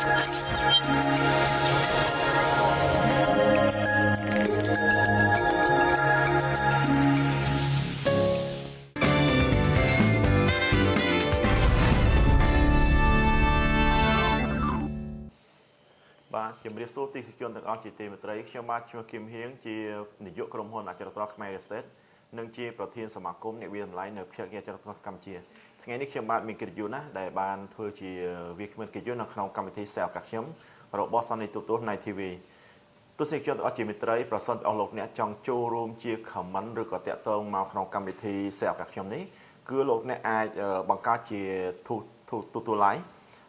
បាទជំរាបសួរទីជនទាំងអស់ជាទីមេត្រីខ្ញុំបាទឈ្មោះគឹមហៀងជានាយកក្រុមហ៊ុនអចលនទ្រព្យខ្មែរ Estate និងជាប្រធានសមាគមអ្នកវិនិយោគនៅភូមិអចលនទ្រព្យកម្ពុជាថ្ងៃនេះខ្ញុំបាទមានកិត្តិយសណាស់ដែលបានធ្វើជាវាគ្មិនកិត្តិយសនៅក្នុងកម្មវិធីសេឱកាសខ្ញុំរបស់សន្និទូទស្សន៍ Night TV ទស្សនិកជនទាំងអស់ជាមេត្រីប្រសិនអស់លោកអ្នកចង់ចូលរួមជា comment ឬក៏តាក់ទងមកក្នុងកម្មវិធីសេឱកាសខ្ញុំនេះគឺលោកអ្នកអាចបង្កើតជាទូ live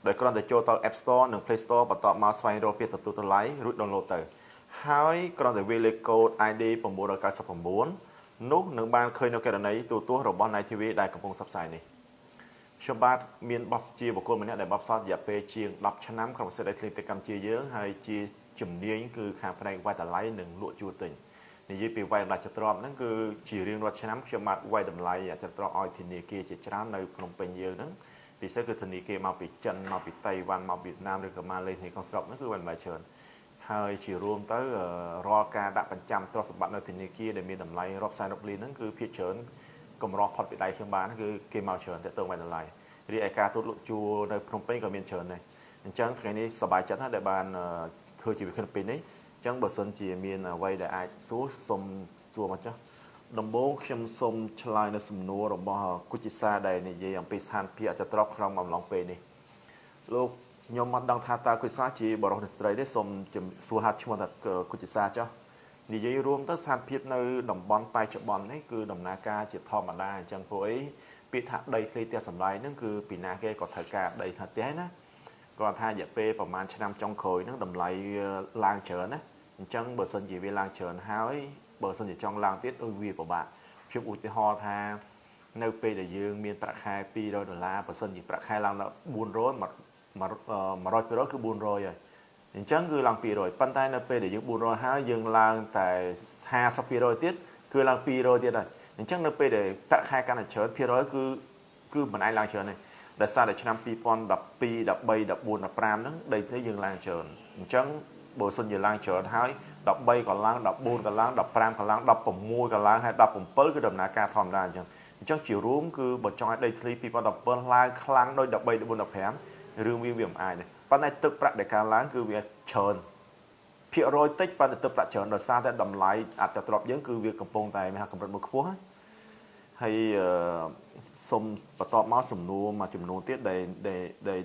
ដោយគ្រាន់តែចូលទៅ App Store និង Play Store បន្ទាប់មកស្វែងរកពាក្យទទួលតម្លៃរួច download ទៅហើយគ្រាន់តែវាយលេខកូដ ID 999នោះនឹងបានឃើញនៅករណីទូទាស់របស់ Night TV ដែលកំពុងផ្សព្វផ្សាយនេះខ្ញុំបាទមានបទជាបុគ្គលម្នាក់ដែលបបផ្សោតរយៈពេលជាង10ឆ្នាំក្នុងវិស័យដីធ្លីប្រទេសកម្ពុជាយើងហើយជាជំនាញគឺខាងផ្នែកវាយតម្លៃនិងលក់ជួលទិញនិយាយពីវាយតម្លៃចត្រប់ហ្នឹងគឺជារៀងរាល់ឆ្នាំខ្ញុំបាទវាយតម្លៃចត្រប់ឲ្យធនាគារជាច្រើននៅភ្នំពេញយើងហ្នឹងពិសេសគឺធនាគារមកពីចិនមកពីតៃវ៉ាន់មកវៀតណាមឬក៏ម៉ាឡេស៊ីក្នុងស្រុកហ្នឹងគឺវាយតម្លៃច្រើនហើយជារួមទៅរាល់ការដាក់បញ្ចាំទ្រព្យសម្បត្តិនៅធនាគារដែលមានតម្លៃរាប់សែនរកលានហ្នឹងគឺភាគច្រើនកម្រផុតពីដៃខ្ញុំបានគឺគេមកច្រើនតែទៅវាយតម្លៃរីឯការទូតលក់ជួលនៅភ្នំពេញក៏មានច្រើនដែរអញ្ចឹងថ្ងៃនេះសប្បាយចិត្តណាស់ដែលបានធ្វើជាវិក្កាមពេញនេះអញ្ចឹងបើសិនជាមានអ្វីដែលអាចសួរសូមសួរមកចុះដំបូងខ្ញុំសូមឆ្លើយនៅសំណួររបស់គុជិសាដែលនិយាយអំពីស្ថានភាពអចត្រប់ក្នុងអំឡុងពេលនេះលោកខ្ញុំមិនដឹងថាតើគុជិសាជាបរិសុទ្ធស្ត្រីទេសូមសួរហាត់ឈ្មោះថាគុជិសាចុះនិយាយរួមទៅស្ថានភាពនៅតំបន់បច្ចុប្បន្ននេះគឺដំណើរការជាធម្មតាអញ្ចឹងព្រោះអីពាក្យថាដីធ្លីផ្ទះសម្បែងហ្នឹងគឺពីណាគេក៏ត្រូវការដីថាផ្ទះណាគាត់ថារយៈពេលប្រហែលឆ្នាំចុងក្រោយហ្នឹងតម្លៃឡើងច្រើនណាអញ្ចឹងបើសិនជាវាឡើងច្រើនហើយបើសិនជាចង់ឡើងទៀតវាពិបាកខ្ញុំឧទាហរណ៍ថានៅពេលដែលយើងមានប្រាក់ខែ$200បើសិនជាប្រាក់ខែឡើងដល់400 100% គឺ400ហើយអញ្ចឹងគឺឡើង200ប៉ុន្តែនៅពេលដែលយើង400ហើយយើងឡើងតែ50%ទៀតគឺឡើង200ទៀតហើយអញ្ចឹងនៅពេលដែលប្រាក់ខែកាន់តែច្រើនភាគរយគឺមិនអាចឡើងច្រើនទេដោយសារតែឆ្នាំ2012 13 14 15ហ្នឹងដីធ្លីយើងឡើងច្រើនអញ្ចឹងបើសិនជាឡើងច្រើនហើយ13ក៏ឡើង14ក៏ឡើង15ក៏ឡើង16ក៏ឡើងហើយ17គឺដំណើរការធម្មតាអញ្ចឹងជារួមគឺបើចង់ឲ្យដីធ្លី2017ឡើងខ្លាំងដោយ13 14 15រឿងវាមិនអាចទេប៉ុន្តែទឹកប្រាក់ដែលកើនឡើងគឺវាច្រើនភាគរយតិចប៉ុន្តែទឹកប្រាក់ច្រើនដោយសារតែតម្លៃអចត្រប់យើងគឺវាកំពុងតែមហាកម្រិតមួយខ្ពស់ហើយសូមបន្តមកសំណួរមួយចំនួនទៀតដែល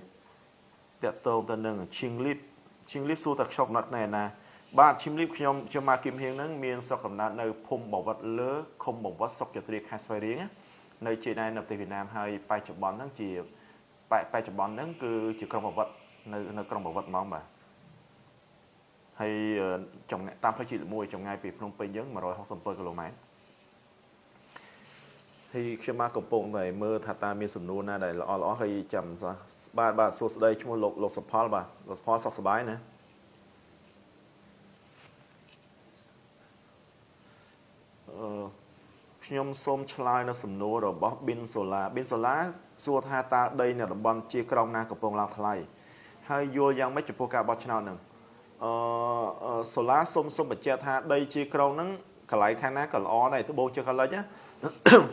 តកតងទៅនឹងឈៀងលីបសួរថាខ្ញុំកំណត់ណែណាបាទឈៀងលីបខ្ញុំមកគឹមហៀងហ្នឹងមានស្រុកកំណើតនៅភូមិបវត្តលើឃុំបវត្តស្រុកចត្រាខេត្តស្វាយរៀងនៅជាដែននៅប្រទេសវៀតណាមហើយបច្ចុប្បន្នហ្នឹងគឺជាក្រុងបវត្តនៅក្រុងបវត្តហ្មងបាទហើយតាមផ្លូវជាតិ1ចម្ងាយពីភ្នំពេញយើង167 គីឡូម៉ែត្រហើយខ្ញុំមកកំពុងតែមើលថាតើមានសំណួរណាដែលល្អហើយចាំបាទសួស្តីឈ្មោះលោកសុផលបាទលោកសុផលសុខសប្បាយណាខ្ញុំសូមឆ្លើយនៅសំណួររបស់ Bin Solar សួរថាតើដីនៅតំបន់ជាក្រុងណាកំពុងឡើងថ្លៃហើយយល់យ៉ាងម៉េចចំពោះការបោះឆ្នោតហ្នឹងSolar សូមបញ្ជាក់ថាដីជាក្រុងហ្នឹងកន្លែងខាងណាក៏ល្អដែរត្បូងជើងខាងលិចណា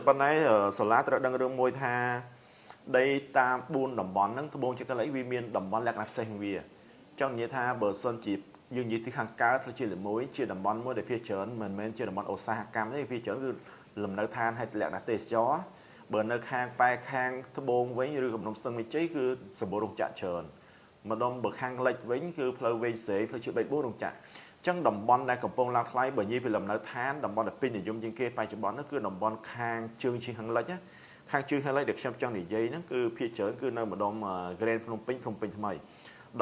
ប៉ុន្តែSolarត្រូវដឹងរឿងមួយថាដីតាម4តំបន់ហ្នឹងត្បូងជើងខាងលិចវាមានតំបន់លក្ខណៈពិសេសของវាចង់និយាយថាបើសិនជាយើងនិយាយទីខាងកើតផ្លូវជាតិមួយជាតំបន់មួយដែលភាគច្រើនមិនមែនជាតំបន់ឧស្សាហកម្មទេភាគច្រើនគឺលំនៅឋានហើយលក្ខណៈទេសចរបើនៅខាងប៉ែខាងត្បូងវិញឬកំណុំស្ទឹងមេជ័យគឺសម្បូររោងចក្រច្រើនម្ដុំបើខាងលិចវិញគឺផ្លូវវែងស្រីផ្លូវជាតិ3 4រោងចក្រអញ្ចឹងតំបន់ដែលកំពុងឡើងថ្លៃបើនិយាយពីលំនៅឋានតំបន់ដែលពេញនិយមជាងគេបច្ចុប្បន្ននោះគឺតំបន់ខាងជើងខាងលិចខាងជើងខាងលិចដែលខ្ញុំចង់និយាយហ្នឹងគឺភាគច្រើនគឺនៅម្ដុំ Grand ភ្នំពេញថ្មី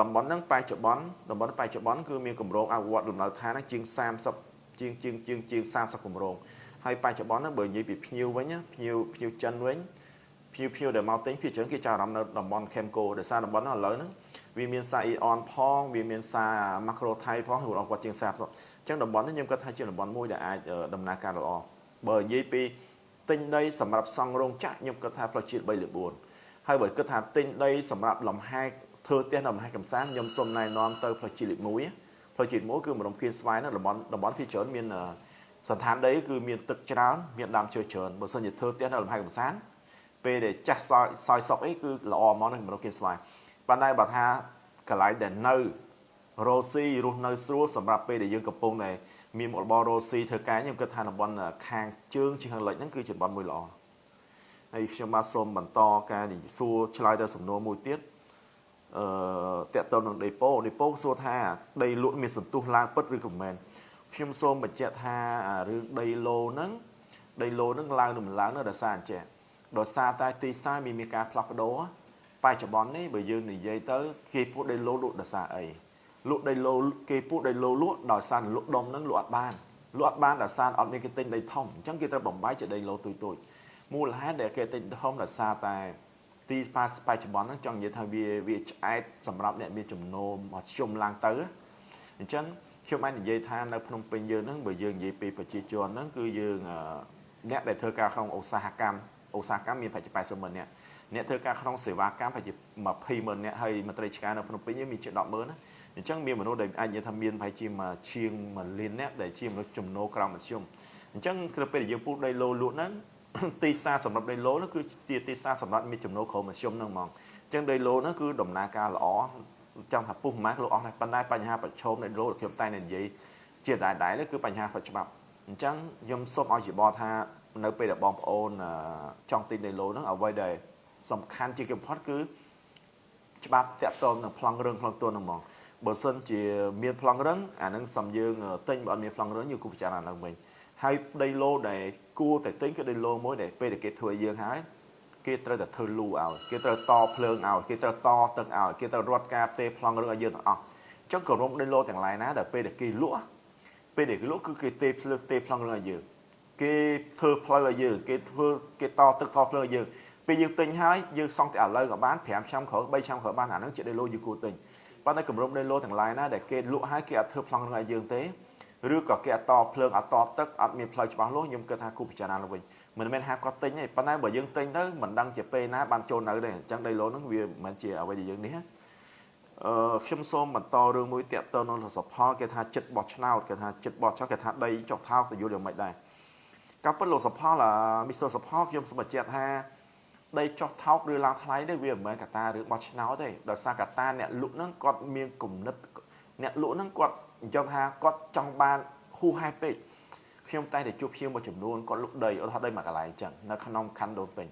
តំបន់ហ្នឹងបច្ចុប្បន្នគឺមានគម្រោងអភិវឌ្ឍលំនៅឋានជាង30ជាង30គម្រោងហើយបច្ចុប្បន្នហ្នឹងបើនិយាយពីភ្ញៀវវិញភ្ញៀវចិនវិញភ្ញៀវដែលមកទិញភាគច្រើនគេចាប់អារម្មណ៍នៅតំបន់ Camco ដោយសារតំបន់ហ្នឹងឥឡូវហ្នឹងវាមានសារ Eon ផងវាមានសារ Macro Thai ផងរបស់គាត់ជាង30អញ្ចឹងតំបន់នេះខ្ញុំគិតថាជាតំបន់មួយដែលអាចដំណើរការល្អបើនិយាយពីទិញដីសម្រាប់សង់រោងចក្រខ្ញុំគិតថាផ្លូវជាតិ3 ឬ 4ហើយបើគិតថាទិញដីសម្រាប់លំហែ thưa tiền làm hai cầm sáng nhom xôm này non tơ phải chỉ mũi cứ một đồng kia xoay nó là bón phi chớn miền sản thán đấy cứ miền tực chán miền đam chơi chớn bữa sau nhiệt thưa tiền làm hai cầm sáng về để chắc soi sọc ấy cứ là món này một đồng kia xoay ban nay bà tha cả lại để nơi Rosie luôn nơi xưa sầm rạp về để dương cặp bông này miền một bò Rosie thưa cái nhưng cái than là bón khang chương chỉ hàng lệnh nó cứ chỉ bón mùi lò hay xem ma xôm bản to cái thì xua chơi ta sầm nô mùi tiết tẹt tàu bằng depo xua tha đây lụa miền sầm tu lang bất rư của mình xem xôm bật chẹt tha rư đây lô nâng lang đùm láng nó đã sàn chẹt đợt xa tai tì sai mi cá plak đó phải cho bón ấy bởi dương thì dây tới khi phút đây lô lụa đã xa ấy lụa đây lô khi phút đây lô lụa đòi sàn lụa đông nâng lụa ban đã sàn ở cái tên đây thông chẳng kia ta bỏng bái cho đây lô tùi mua là hát để cái tên thông là xa tai tí pass phải cho bón trong như thằng vì ai sầm rạp này bị chùm nô mà chùm lang tới chân khi mà anh dây than ở Phnom Penh dương nó bởi dương dây pi và chi chuan nó cứ dương nét để thơ ca không Osaka miền phải chụp bài sớm mình nè nét thơ ca không sửa cam phải chụp mà phi mình nè hay mà tây ca ở Phnom Penh như mình chuyện đọ mới đó chân miền mà nó để anh như thằng miền phải chi mà chiêng mà liên nét để chi mà chùm nô cao mà chùm chân khi bây giờ phút đây lô lụa nó tì xa sầm rạp đây lô nó cứ tì xa sầm rạp miền chùm nô khổ mà chùm nâng mòn chân đây lô nó cứ đồng na ca lõ trong hạt pung mát lỗ này ban nay bánh ha bạch chôm này lỗ kiểu tay này gì chia đại nó cứ bánh ha bạch chôm chẳng yếm xôm ao chỉ bò tha nếu bây giờ bom ôn trong tin này lỗ nó ở vai đề sầm khăn chỉ kiểm thoát cứ chắp tẹt tôm là phăng tuôn là mỏng bờ sân chỉ miền phăng rừng nâng sầm dương tinh bọn miền phăng rừng như cục trà là mình hay đây lô để cua để tính cái đây lô mới để bây giờ cái thuê dương hái kia tơ là thơ lù ảo kia tơ to phượng ảo kia tơ to tầng ảo kia tơ rót cà tê phăng rừng ở dương trong cầu rộng đây lô thằng lại ná để bây để kỳ lúa bây để cái lúa cứ kia tê phăng rừng ở dương cái thơ phơi ở dương cái to tức to phơi ở dương bây giờ tình hai dương xong thì ở lời của bán phèm trăm khẩu bay trăm khẩu bán nó chuyện đây lô dương cố tình ban nay cầu rộng đây lô thằng lại ná để cái lúa hai kia thơ phăng rừng ở dương tế rứa có cái to phượng to tức ở miền phơi cho bán lúa nhưng cái thằng cúp chả nào là mình men ha có tính này ban nay bởi dương tính đó mình đăng chụp pe ná ban trôn ở đây chẳng đây lỗ nó vì mình chỉ ở bây giờ dương đấy khăm xôm mình to rương mũi tiệt tơ nó là sập ho cái thà chật bọt nào cái thà chật bọt cho cái thà đây chọc thao từ vô đường mạch đây các bất lộ sập ho là Mr. sập ho khăm sập chẹt ha đây chọc thao đưa lao thái đây vì mình cả ta được bọt nào thế đợt xa cả ta nè lũ nó còn miên cùng nứt nè lũ nó còn trong ha có trong ban hu hai pe khi ông tay để chụp chiêm vào chụp luôn còn lúc đầy ở đây mà cả lại chẳng nó không khăn đồ bình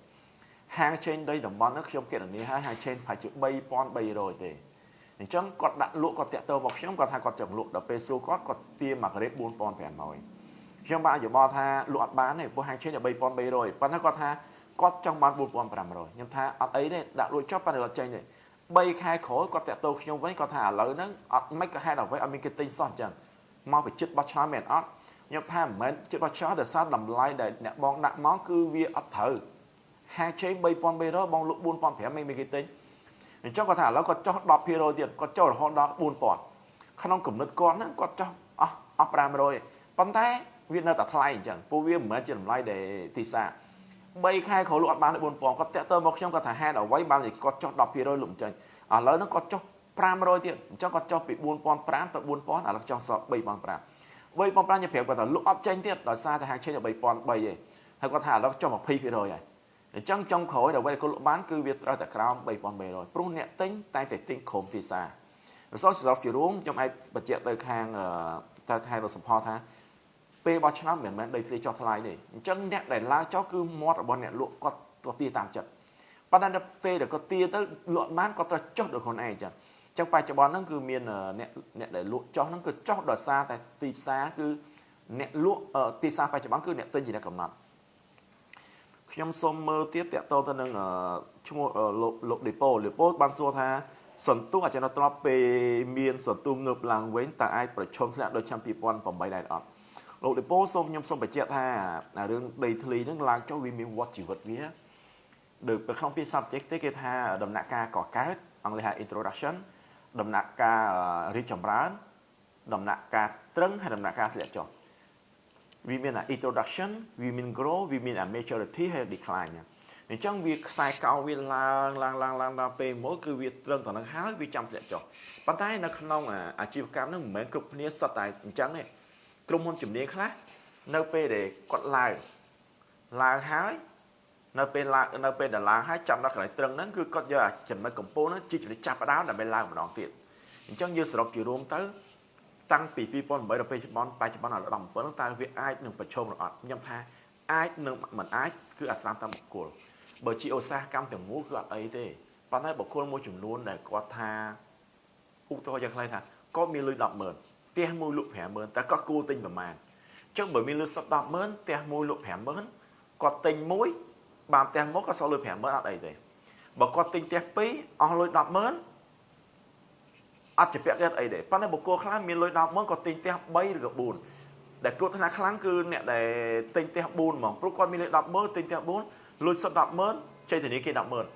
hàng trên đây đồng bón nó khi ông kiện ở đây hàng trên phải chịu bay pon bay rồi thì chẳng còn đặt lụa còn tẹt tơ bọc chẳng còn thay còn chồng lụa đập peso còn tiêm mà cái đấy buôn pon phèn mồi trong ba giờ bo tha lụa bán này của hàng trên là bay pon bay rồi còn nó còn tha có trong bán buôn pon phèn rồi nhưng tha ở ấy đấy đặt lụa chóp ban là trên này bay khai khối còn tẹt tơ khi ông với còn thả lớn nó mấy cái hai đầu với ông cái tinh son chẳng mau phải chích bắt chó mền ót nhưng mà mình chỉ có chó để sao làm lại để nè bong đặt món cứ vi ở thử hai chế bay pon bay đó bong lụa buôn pon phèn mấy cái tính cho có thảแล้วก็cho đọp phi rồi tiền có cho họ đó buôn pon không cầm nước con nó có cho ấp ram rồi con té viên nó tập thay chẳng phô viên mới chỉ làm lại để thì xa bay khai khẩu lụa bán để buôn pon có tẹt tơ một trong có thả hai đầu váy bán thì có cho đọp phi rồi lụm chân lớn nó có cho pram rồi tiền cho có cho bị buôn pon pram tập buôn pon là cho sợ bay pon pram bay pon pram như phèo có thả lụa ấp chân tiết đòi xa thì hàng trên là bay pon bay gì hay có thả nó cho một phi rồi này trong khối đầu bây giờ bán cứ việc ra tại crown bay pon bay rồi pru nẹt tính tay phải tính khom thì xa sau đó chỉ uống trong ai bật chạy tới hàng rồi support ha pe bao nhiêu năm mình đây thì cho thay này chân nẹt để la cho cứ mót ở bên nẹt lụa có tia tàng chật ban đầu pe để có tia tới lụa bán có chốt được con này chẳng trong bài cho bón nó cứ miền nẹt để lụa cho nó cứ chốt đợt xa tại tì xa cứ nẹt lụa tì xa bài cho bón cứ nẹt tên gì là cầm nặngខ្ញុំសូមមើលទៀតតកតទៅនឹងឈ្មោះលោកដេប៉ូបានសួរថាសន្ទុះអាចនៅត្រប់ពេលមានសន្ទុះងើបឡើងវិញតើអាចប្រឈមធ្លាក់ដូចឆ្នាំ2008ដែរអត់លោកដេប៉ូសូមខ្ញុំសូមបញ្ជាក់ថារឿងដីធ្លីហ្នឹងឡើងចុះវាមានវត្តជីវិតវាដូចនៅក្នុងភាសាបច្ចេកទេសគេថាដំណាក់កាលកកើតអង់គ្លេសហៅ introduction ដំណាក់កាលរីកចម្រើនដំណាក់កាលត្រឹងហើយដំណាក់កាលធ្លាក់ចុះwe mean introduction we mean grow we mean maturity ហើយ decline chẳng việc sai cao vì là về mỗi cứ việc trơn tận năng hái vì chăm lệ cho bắt tay nó không à chịu cam nó mấy cục nia sát tại chẳng này công môn chụp nia khác nơi về để quật là hái nơi về là lá hái chăm nó phải trơn nó cứ có giờ chừng mấy cục phố nó chỉ để chắp đáo là bên lai một đòn tiền chẳng như sọc chỉ rôm tới tăng pi pon bởi là pe chọn là đồng với nó ta việc ai đừng phải trông là nhâm tha ai đừng mình ai cứ ở sam ta một cổ bởi chị Osa cam từng mũ cứ ấy thế bạn ấy bảo cô môi trường luôn để có tha u to chẳng hay thà có mi lưỡi đập mờn tia môi lụp hẻ mờn ta có cô tinh và màn chứ bởi mi lưỡi sập đập mờn tia môi lụp hẻ mờn có tinh mũi bàn tia mốt có sau lưỡi hẻ mờn ở đây thế bảo có tinh tia pí ở lưỡi đập mờn chỉ biết cái ấy để bạn ấy bảo cô khác mi lưỡi đập mờn có tinh tia bay được buồn để cô thằng khác cứ nè để tinh tia buồn mà con mi lưỡi đập mờn tinh tia buồn lôi sập đập mớn chơi thì ní kia đập mớn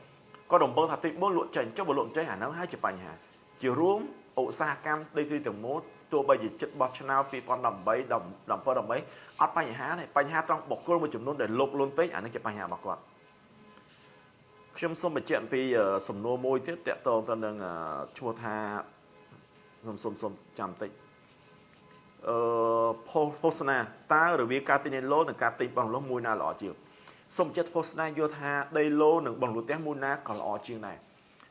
có đồng bông thật tịnh bông luộn chành cho bộ luộn chơi hả nó hai chụp ảnh hả chiều ruộng ổ xa cam đây tuy từng mốt tua bây giờ chất bọt channel vì con đầm bấy đầm phơ đầm bấy ớt bánh há trong bọc cô một chụp luôn để lục luôn pếch ảnh nó chụp ảnh hả bà con trong xong một chuyện vì sầm nô môi tiếp tẹt tôm ta đang chua tha sầm chạm tịnh Posna ta rồi vì cá tinh lô là cá tinh bằng lô môi na lọ chiều xong chất Posna vô tha đây lô nâng bằng lụt té mùi na còn lọ chiều này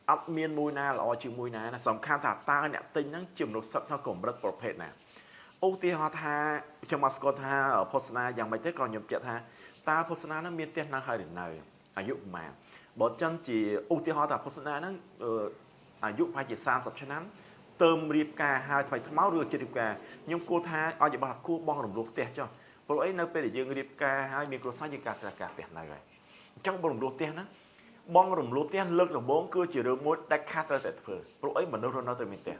ấp miên mùi na lọ chiều mùi na là xong khăn thả ta nè tinh nó chìm lụt sắp nó cũng rất bột phết nè ưu tiên họ tha trong Moscow tha ở Posna dàng bài tế còn nhầm chết tha ta Posna nó miên tên nó hơi đến nơi ở dụ mà bọn chân chỉ ưu tiên họ tha Posna nó ở dụ phải chỉ sang sắp cho nắm tôm riệp ca hai phải máu rửa trên riệp ca nhưng cô tha ở những bà cô bong đồng lụt té cho bộ ấy nơi bây giờ riệp ca hai microsoft như cả vẹt này rồi trong bộ đồng lúa tiền á bong đồng lúa tiền lực đồng bốn cứ chỉ được một đại khát ra tại phở bộ ấy mà đâu nó từ miền tiền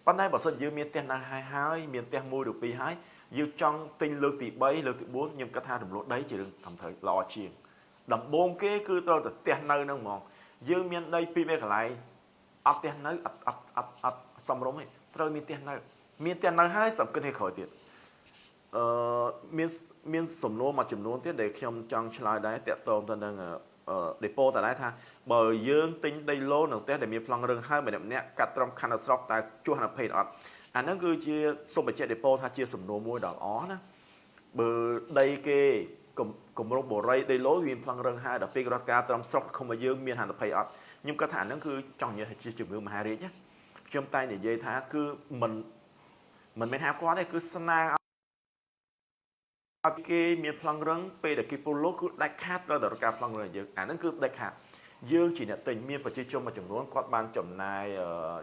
ban nay bảo sân dưới miền tiền là hai miền tiền mua được pi hai dưới trong tinh lực tỷ bảy lực tỷ bốn nhưng các tha đồng lúa đấy chỉ được thầm thời lò chiềng đồng bốn cái cứ tôi từ tiền nơi nó mòn dưới miền đây pi về lại ấp tiền nơi ấp xong rồi tôi miền tiền nơi hai sập cân hay khỏi tiền miền sầm nô mà chùm nô tiết để trong trong slide đấy tẹt tôm ta đang depot tại đấy tha bờ dương tinh đây lô nông tiết để miền phong rừng hai bảy nè cắt trong khăn sọc tại chua hạt phê ọt anh nó cứ chia xong bài chia depot tha chia sầm nô môi đỏ ó đó bờ đây kê cùng một bộ ray đây lối miền phong rừng hai đợt phê cắt trong sọc không mà dương miền hạt phê ọt nhưng các thản nó cứ trong như chia chùm ngư mà hai nhé trong tay để dây thá cứ mình mới hát quá đây cứ sana cái miền phong rừng về để cái polo cứ đại khát ra được cả phong rừng dương nó cứ đại khát dương chỉ là tình miền và chỉ cho mà chừng luôn quát ban chậm này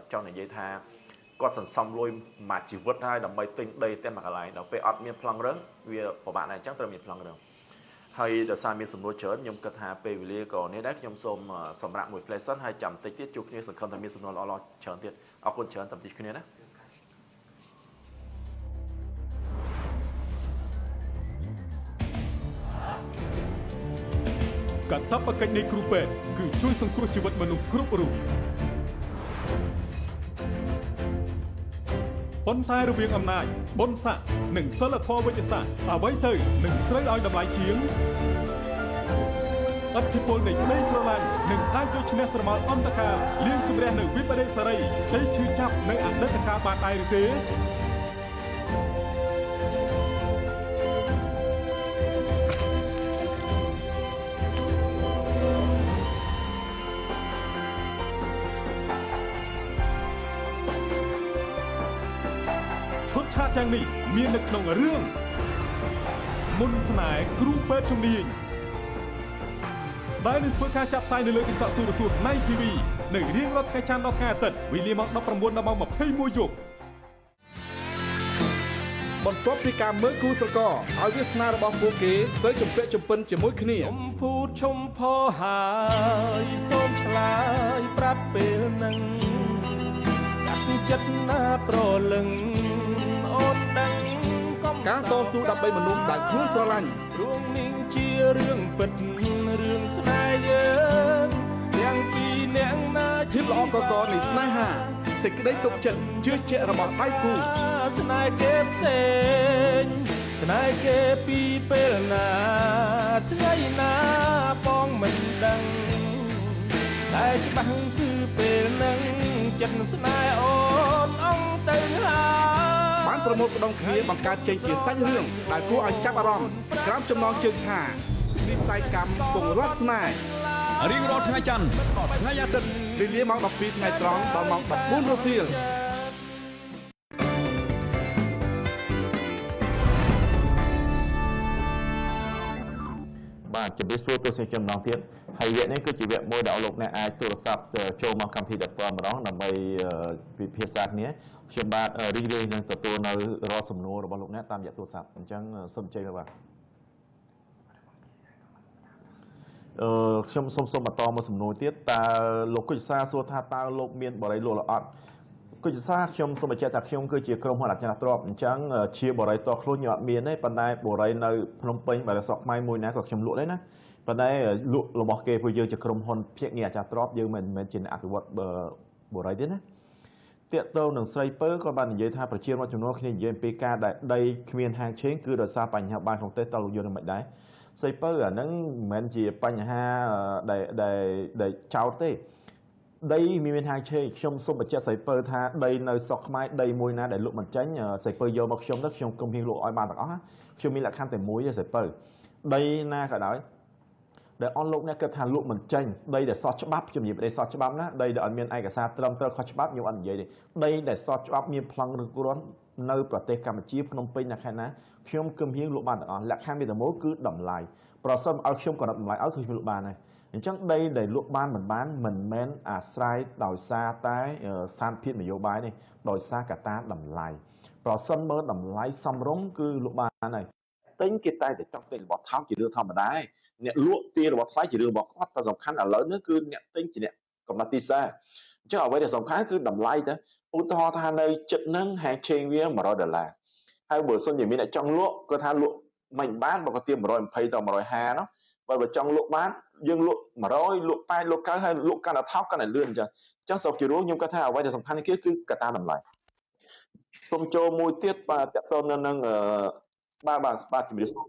trong này dây tha quát sẵn xong rồi mà chỉ vượt hai đầm bay tình đây tên mặc lại nó về ọt miền phong rừng vì của bạn này chắc là miền phong rừng hay để sang miền sầm nô chớn nhung cất hà về vì còn nếu đấy nhung xôm sầm rạng một plei sân hay chậm tích tiết chụp như sân không thành miền sầm nô lo chớn tiết ở con chớn tầm tích kia đấy cả tháp ở cạnh đây cướp bè cứ chui sang cướp chỉ vật mà nụ cướp rồi bón thai rồi việc âm này bón sạ nâng sơ là thò với chợ sạ à với thời nâng tới ai đầm lại chiến ấp thì pol này đây sơ lan nâng hai cho chne sơ mal on ta ca liên chụp ra nâng vip ở đây sơ đây thấy chư chắp nơi ăn đất ta ca bàn ai thếอย่างนี้มีนักนงเรื่องมนต์สนายครูเป็ดชมดีได้หนึ่งเพื่อการจับสายในเรือกินจับตัวในทีวีหนึ่งเรียงรถแข่งชันรถแข่งตัดวิลเลียมนับประมวลนำมาให้มวยหยกบนโต๊ะพิการเมื่อครูสกอเอาวิสนาระบอบโปเกตเตยจมเปะจมเปิลจมวยขณีชมพูชมพ่อหายส้มฉลายปรับเปลนังกัดจัดหน้าโปรลึงการต่อสู้ดับใบมนุษย์ได้คลื่นสลันร่วงนิ่งเชียเรื่องปิดเรื่องสนายเยินยังปีเนียงนายึดล้อกอกในสนายหาสิ่งได้ตกจัดเชื่อเจระบอบไอ้กูสนายเก็บเส้นส ស្នេហ៍គេពីពេលណាថ្ងៃណាបងមិនដឹងតែច្បាស់គឺពេលនឹងចិត្តស្នេហ៍អូនអងទៅហើយបានប្រមូលផ្ដុំគ្នាបង្កើតចេញជាសាច់រឿងដែលគួរឲ្យចាប់អារម្មណ៍ក្រោមចំណងជើងថាវិស័យកម្មពងរត់ស្នេហ៍រៀងរាល់ថ្ងៃច័ន្ទថ្ងៃអាទិត្យវេលាម៉ោង 12 ថ្ងៃត្រង់ដល់ម៉ោង 14 រសៀលបាទជំរាបសួរទស្សនិកជនម្ដងទៀតហើយវគ្គនេះគឺជាវគ្គមួយដែលលោកអ្នកអាចទូរស័ព្ទចូលមកកម្មវិធីដតម្ដងដើម្បីពិភាក្សាគ្នាខ្ញុំបាទរីករាយនឹងទទួលនៅរាល់សំណួររបស់លោកអ្នកតាមរយៈទូរស័ព្ទអញ្ចឹងសូមអញ្ជើញបាទខ្ញុំសូមបន្តមកសំណួរទៀតតើលោកគុជសាសួរថាតើលោកមានបរិយាលក់ល្អអត់គុជសាខ្ញុំសូមបញ្ជាក់ថាខ្ញុំគឺជាក្រុមហ៊ុនអចលនទ្រព្យអញ្ចឹងជាបរិយាតខ្លួនខ្ញុំអត់មានទេប៉ុន្តែបរិយានៅភ្នំពេញបរិយាសក់ខ្មែរមួយណាក៏ខ្ញុំលក់ដែរណាប៉ុន្តែលក់របស់គេពួកយើងជាក្រុមហ៊ុនភាគងារអចលនទ្រព្យយើងមិនមែនជាអ្នកអភិវឌ្ឍបរិយាទេណាតាកតោនឹងស្រីពើក៏បាននិយាយថាប្រជារដ្ឋចំនួនគ្នានិយាយពីការដែលដីគ្មានហាងឆេងគឺដោយសារបញ្ហាបានក្នុងប្រទេសតើលោកយល់នឹងមិនដែរស្រីពើអាហ្នឹងមិនមែនជាបញ្ហាដែលចោតទេដីមានហាងឆេងខ្ញុំសូមបញ្ជាក់ស្រីពើថាដីនៅស្រុកខ្មែរដីមួយណាដែលលក់មិនចាញ់ស្រីពើយកមកខ្ញុំទៅខ្ញុំគុំហៀងលក់ឲ្យបានទាំងអស់ខ្ញុំមានលក្ខខណ្ឌតែមួយទេស្រីពើដីណាក៏ដោយដែលអនលោកអ្នកគិតថាលក់មិនចាញ់ដីដែលសោះច្បាប់ខ្ញុំនិយាយដីសោះច្បាប់ណាដីដែលអត់មានឯកសារត្រឹមត្រូវខុសច្បាប់ខ្ញុំអត់និយាយទេដីដែលសោះច្បាប់មានប្លង់រឹងរាន់នៅប្រទេសកម្ពុជាភ្នំពេញណាខេត្តណាខ្ញុំគឹមហៀងលក់បានទាំងអស់លក្ខខណ្ឌមានតែមួយគឺតម្លៃប្រសិនឲ្យខ្ញុំក៏តម្លៃឲ្យគឺខ្ញុំលក់បានហើយអញ្ចឹងដីដែលលក់បានមិនមែនអាស្រ័យដោយសារតែស្ថានភាពនយោបាយនេះដោយសារកត្តាតម្លៃប្រសិនមើលតម្លៃសមរម្យគឺលក់បានហើយទិញគេតែចង់ទិញរបស់ថោកជារឿងធម្មតាអ្នកលក់ទាររបស់ថ្លៃជារឿងរបស់គាត់តែសំខាន់ឥឡូវនេះគឺអ្នកទិញជាអ្នកកំណត់ទីផ្សារអញ្ចឹងអ្វីដែលសំខាន់គឺតម្លៃទៅឧទាហរណ៍ថានៅចិត្តនឹងហាងឆេងវា$100ហើយបើសិនជាមានអ្នកចង់លក់គាត់ថាលក់មិនបានបើគាត់ទារ120ទៅ150នោះបើចង់លក់បានយើងលក់100លក់80លក់90ហើយលក់កាន់តែថោកកាន់តែលឿនអញ្ចឹងស្រុកជារួមខ្ញុំគាត់ថាអ្វីដែលសំខាន់នេះគឺកត្តាតម្លៃសូមចូលមួយទៀតបាទតើតើនៅនឹងបាទជំរាបសួរ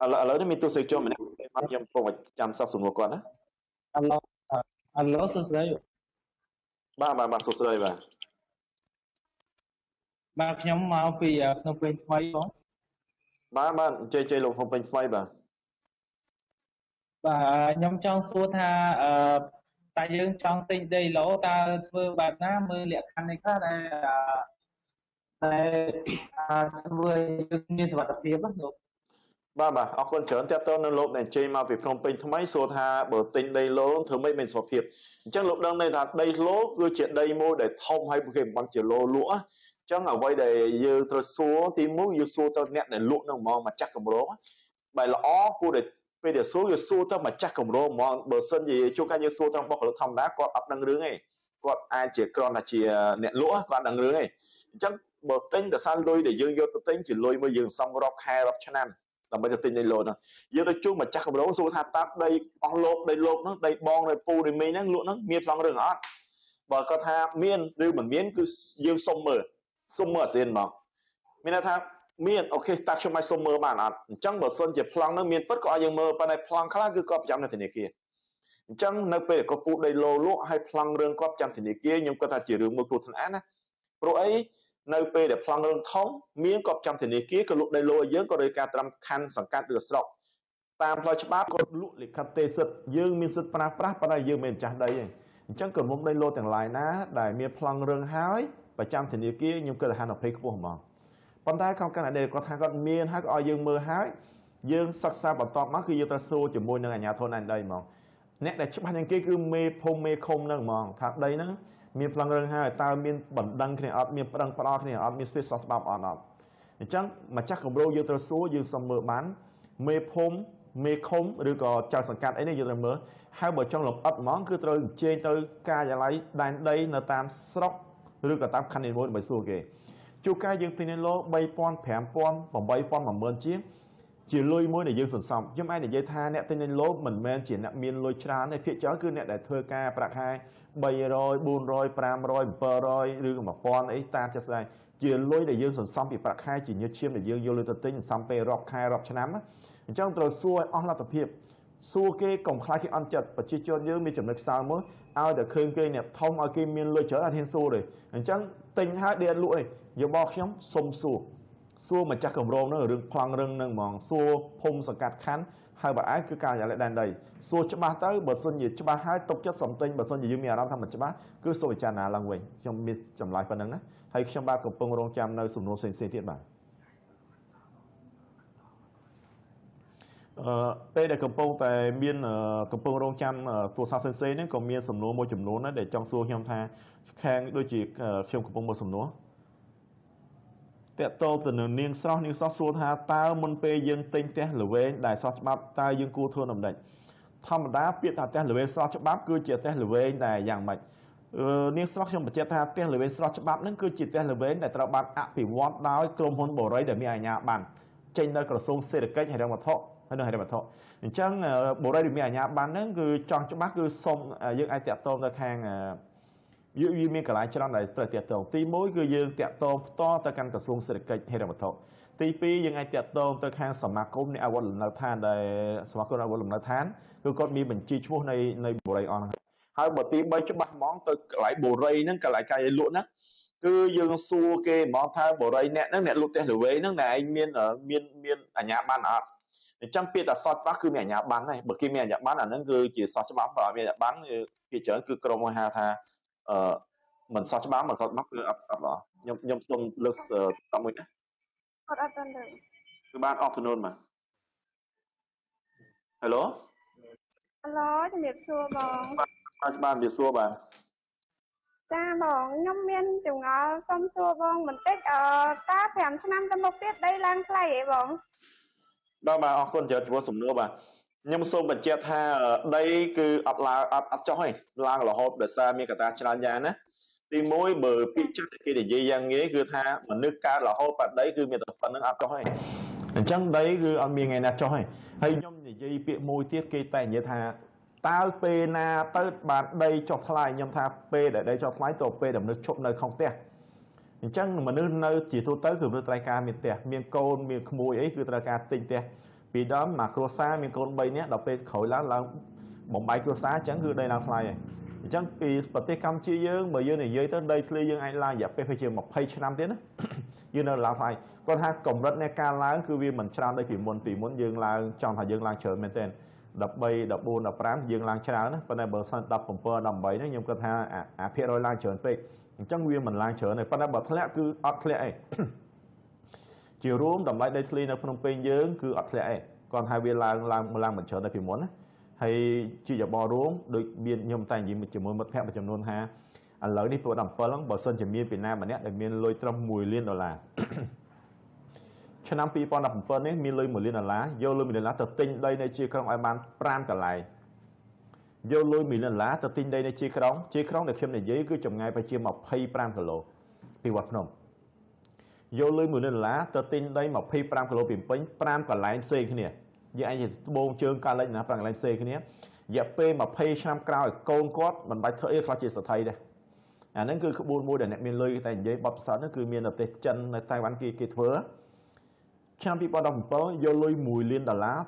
ឥឡូវនេះមានទស្សនិកជនម្នាក់ខ្ញុំកំពុងចាំសោះសំណួរគាត់ណាអាឡូសួស្តីបាទសួស្តីបាទខ្ញុំមកពីភ្នំពេញថ្មីបងបាទជ័យលោកភ្នំពេញថ្មីបាទខ្ញុំចង់សួរថាតែយើងចង់ទិញដីឡូតើធ្វើបែបណាមើលលក្ខខណ្ឌនេះខ្លះដែលធ្វើយើងមានសុវត្ថិភាពណាលោកបាទអរគុណច្រើនតើតើនៅលោកដែលជ័យមកពីភ្នំពេញថ្មីសួរថាបើទិញដីឡូធ្វើម៉េចមានសុវត្ថិភាពអញ្ចឹងលោកដឹងថាដីឡូគឺជាដីមួយដែលធំហើយគេមិនបានជាឡូលក់អញ្ចឹងអ្វីដែលយើងត្រូវសួរទី1យើងសួរទៅអ្នកដែលលក់នឹងហ្មងម្ចាស់គម្រោងបើល្អគួរតែពេលដែលសួរយើងសួរទៅម្ចាស់គម្រោងហ្មងបើសិនជាជួនកាលយើងសួរទៅបុគ្គលិកធម្មតាគាត់អត់ដឹងរឿងទេគាត់អាចជាគ្រាន់តែជាអ្នកលក់គាត់ដឹងរឿងទេអញ្ចឹងបើទិញដោយសារលុយដែលយើងយកទៅទិញជាលុយមួយយើងសំរាប់ខែរាប់ឆ្នាំដើម្បីទៅទិញដីឡូហ្នឹងយើងទៅជួបម្ចាស់គម្រោងសួរថាតើដីអស់លោកដីលោកហ្នឹងដីបងដីពូដីមីងហ្នឹងលក់ហ្នឹងមានប្លង់រឿងអត់បើគាត់ថាមានឬមិនមានគឺយើងសុំមើលអាស៊ានមកមានន័យថាមានអូខេតាខ្ញុំឲ្យសុំមើលបានអត់អញ្ចឹងបើសិនជាប្លង់ហ្នឹងមានពិតក៏ឲ្យយើងមើលប៉ុន្តែប្លង់ខ្លះគឺគាត់ប្រចាំនៅធនាគារអញ្ចឹងនៅពេលគាត់ពូដីឡូលក់ឲ្យប្លង់រឿងគាត់ប្រចាំធនាគារខ្ញុំគាត់ថាជារឿងមួយគ្រោះថ្នាក់ណាព្រោះអីនៅពេលដែលប្លង់រឿងធំមានគាត់ប្រចាំធនាគារក៏លក់ដីឡូឲ្យយើងក៏រាយការណ៍ត្រឹមខណ្ឌសង្កាត់ឬស្រុកតាមផ្លូវច្បាប់គាត់លក់លិខិតទេសិទ្ធយើងមានសិទ្ធប្រើប្រាស់ប៉ុន្តែយើងមិនម្ចាស់ដីទេអញ្ចឹងក្រុមដីឡូទាំងឡាយណាដែលមានប្លង់រឿងហើយប្រចាំធនាគារខ្ញុំគិតថាហានិភ័យខ្ពស់ហ្មងប៉ុន្តែក្នុងករណីដែលគាត់ថាគាត់មានហើយក៏ឲ្យយើងមើលហើយយើងសិក្សាបន្តមកគឺយើងត្រូវសួរជាមួយនឹងអាជ្ញាធរណែនដីហ្មងអ្នកដែលច្បាស់ជាងគេគឺមេភូមិមេឃុំហ្នឹងហ្មងថាដីហ្នឹងមានប្លង់រឿងហើយតើមានបណ្ដឹងគ្នាអត់មានប្រឹងផ្ដោតគ្នាអត់មានស្ពាយសោះច្បាប់អត់អញ្ចឹងម្ចាស់គម្រោងយើងត្រូវសួរយើងសុំមើលបានមេភូមិមេឃុំឬក៏ចៅសង្កាត់អីនេះយើងត្រូវមើលហើយបើចង់លម្អិតហ្មងគឺត្រូវអញ្ជើញទៅការិយាល័យដែនដីនៅតាមស្រុកឬក៏តាមខណ្ឌនីមួយដើម្បីសួរគេជួនកាលយើងទិញនៅឡូ 3000 5000 8000 10000ជាង ជាលុយមួយដែលយើងសន្សំខ្ញុំអាចនិយាយថាអ្នកទិញលេងលបមិនមែនជាអ្នកមានលុយច្រើនទេភាគច្រើនគឺអ្នកដែលធ្វើការប្រាក់ខែ300 400 500 700ឬក៏1000អីតាមចិត្តស្ដែងជាលុយដែលយើងសន្សំពីប្រាក់ខែជាញើសឈាមដែលយើងយកលុយទៅទិញសន្សំពេលរាប់ខែរាប់ឆ្នាំអញ្ចឹងត្រូវសួរឲ្យអស់លទ្ធភាពសួរគេកុំខ្លាចគេអន់ចិត្តប្រជាជនយើងមានចំណុចខ្សោយមួយឲ្យតែឃើញគេអ្នកធំឲ្យគេមានលុយច្រើនអត់ហ៊ានសួរទេអញ្ចឹងទិញហើយដេកលក់ឯងយោបល់ខ្ញុំសុំសួរម្ចាស់គម្រោងនឹងរឿងប្លង់រឹងនឹងហ្មងសួរភូមិសង្កាត់ខណ្ឌហើយបើអាចគឺការយ៉ាងដែនដីសួរច្បាស់ទៅបើសិនជាច្បាស់ហើយទុកចិត្តសំទិញបើសិនជាយើងមានអារម្មណ៍ថាមិនច្បាស់គឺសូមពិចារណាឡើងវិញខ្ញុំមានចម្លើយប៉ុណ្្នឹងណាហើយខ្ញុំបាទកំពុងរងចាំនៅសំណួរផ្សេងៗទៀតបាទពេលដែលកំពុងតែមានកំពុងរងចាំទូរស័ព្ទផ្សេងៗហ្នឹងក៏មានសំណួរមួយចំនួនដែរដែលចង់សួរខ្ញុំថាខាងដូចជាខ្ញុំកំពុងមើលសំណួរតើតើទៅនឹងនាងស្រស់សួរថាតើមុនពេលយើងទិញផ្ទះល្វែងដែលសោះច្បាប់តើយើងគួរធ្វើដំណេចធម្មតាពាក្យថាផ្ទះល្វែងស្រស់ច្បាប់គឺជាផ្ទះល្វែងដែលយ៉ាងម៉េចនាងស្រស់ខ្ញុំបញ្ជាក់ថាផ្ទះល្វែងស្រស់ច្បាប់ហ្នឹងគឺជាផ្ទះល្វែងដែលត្រូវបានអភិវឌ្ឍដោយក្រុមហ៊ុនបូរីដែលមានអាជ្ញាប័ណ្ណចេញនៅក្រសួងសេដ្ឋកិច្ចហិរញ្ញវត្ថុហើយនៅហិរញ្ញវត្ថុអញ្ចឹងបូរីដែលមានអាជ្ញាប័ណ្ណហ្នឹងគឺចង់ច្បាស់គឺសុំយើងអាចតាក់ទងទៅខាងយើងមានកន្លែងច្រើនដែលត្រូវតាក់ទងទី1គឺយើងតាក់ទងផ្ទាល់ទៅកាន់ក្រសួងសេដ្ឋកិច្ចហិរញ្ញវត្ថុទី2យើងអាចតាក់ទងទៅខាងសមាគមនៃអាវុធលំនៅឋានដែលសមាគមអាវុធលំនៅឋានគឺគាត់មានបញ្ជីឈ្មោះនៃបូរីអនហើយបើទី3ច្បាស់ហ្មងទៅកន្លែងបូរីហ្នឹងកន្លែងកាយលក់ហ្នឹងគឺយើងសួរគេហ្មងថាបូរីអ្នកហ្នឹងអ្នកលក់ផ្ទះល្វែងហ្នឹងតែឯងមានអាជ្ញាប័ណ្ណអត់អញ្ចឹងពាក្យថាសតច្បាស់គឺមានអាជ្ញាប័ណ្ណដែរបើគេមានអាជ្ញាប័ណ្ណអាហ្នឹងគឺជាសតច្បាប់បើអត់មានអាជ្ញាប័ណ្ណគេច្រើនគឺក្រុមហៅថាមិនសោះច្បាប់គឺអត់ខ្ញុំសូមលើកតាមមួយណាគាត់អត់ទាន់លើគឺបានអស់ចំនួនមក Hello ជំរាបសួរបងបានជំរាបសួរបាទចាបងខ្ញុំមានចង្អល់សុំសួរបងបន្តិចតើ5ឆ្នាំទៅមុខទៀតដីឡើងថ្លៃហ៎បងបាទអរគុណចំពោះសំណួរបាទខ្ញុំសូមបញ្ជាក់ថាដីគឺអត់ឡើងអត់ចុះទេឡើងរហូតដោយសារមានកត្តាច្រើនយ៉ាងណាទី1បើពាក្យចាស់គេនិយាយយ៉ាងងាយគឺថាមនុស្សកើតរហូតបាត់ដីគឺមានតែប៉ុណ្្នឹងអត់ចុះទេអញ្ចឹងដីគឺអត់មានថ្ងៃណាចុះទេហើយខ្ញុំនិយាយពាក្យមួយទៀតគេតែនិយាយថាតើពេលណាទៅបានដីចុះថ្លៃខ្ញុំថាពេលដែលដីចុះថ្លៃទៅពេលដែលមនុស្សឈប់នៅក្នុងផ្ទះអញ្ចឹងមនុស្សនៅជាទូទៅគឺមនុស្សត្រូវការមានផ្ទះមានកូនមានក្មួយអីគឺត្រូវការទិញផ្ទះពីដើមមកគ្រួសារមានកូន3នាក់ដល់ពេលក្រោយឡើងបំបីគ្រួសារអញ្ចឹងគឺដីឡើងថ្លៃហើយអញ្ចឹងពីប្រទេសកម្ពុជាយើងបើយើងនិយាយទៅដីធ្លីយើងអាចឡើងរយៈពេលជា20ឆ្នាំទៀតណាយើងនៅឡើងថ្លៃគាត់ថាកម្រិតនៃការឡើងគឺវាមិនច្រើនដូចពីមុនយើងឡើងចង់ថាយើងឡើងច្រើនមែនទែន13 14 15យើងឡើងច្រើនណាប៉ុន្តែបើសិន17 18ហ្នឹងខ្ញុំគាត់ថាអាភាគរយឡើងច្រើនពេកអញ្ចឹងវាមិនឡើងច្រើនទេប៉ុន្តែបើធ្លាក់គឺអត់ធ្លាក់អីជារួមតម្លៃដីធ្លីនៅភ្នំពេញយើងគឺអត់ធ្លាក់អីគាត់ថាវាឡើងមិនច្រើនដូចពីមុនណាហើយជាយោបល់រួមដូចមានខ្ញុំតែនិយាយជាមួយមិត្តភ័ក្តិមួយចំនួនថាឥឡូវនេះពួក17ហ្នឹងបើសិនជាមានពីណាម្នាក់ដែលមានលុយត្រឹម$1 លានឆ្នាំ2017នេះមានលុយ$1 លានយកលុយ$1 លានទៅទិញដីនៅជាក្រុងឲ្យបាន5កន្លែងយកលុយ$1 លានទៅទិញដីនៅជាក្រុងដែលខ្ញុំនិយាយគឺចម្ងាយប្រហែល25គីឡូពីវត្តភ្នំយកលុយ$1 លានទៅទិញដី25គីឡូពីពេញ5កន្លែងផ្សេងគ្នាយើងអាចត្បូងជើងកាលេចណា5កន្លែងផ្សេងគ្នារយៈពេល20ឆ្នាំក្រោយកូនគាត់មិនបាច់ធ្វើអីខ្លះជាស្ថិរដែរអាហ្នឹងគឺក្បួនមួយដែលអ្នកមានលុយតែនិយាយបទពិសោធន៍ហ្នឹងគឺមាននៅប្រទេសចិននៅតៃវ៉ាន់គេធ្វើឆ្នាំ2017យកលុយ$1 លាន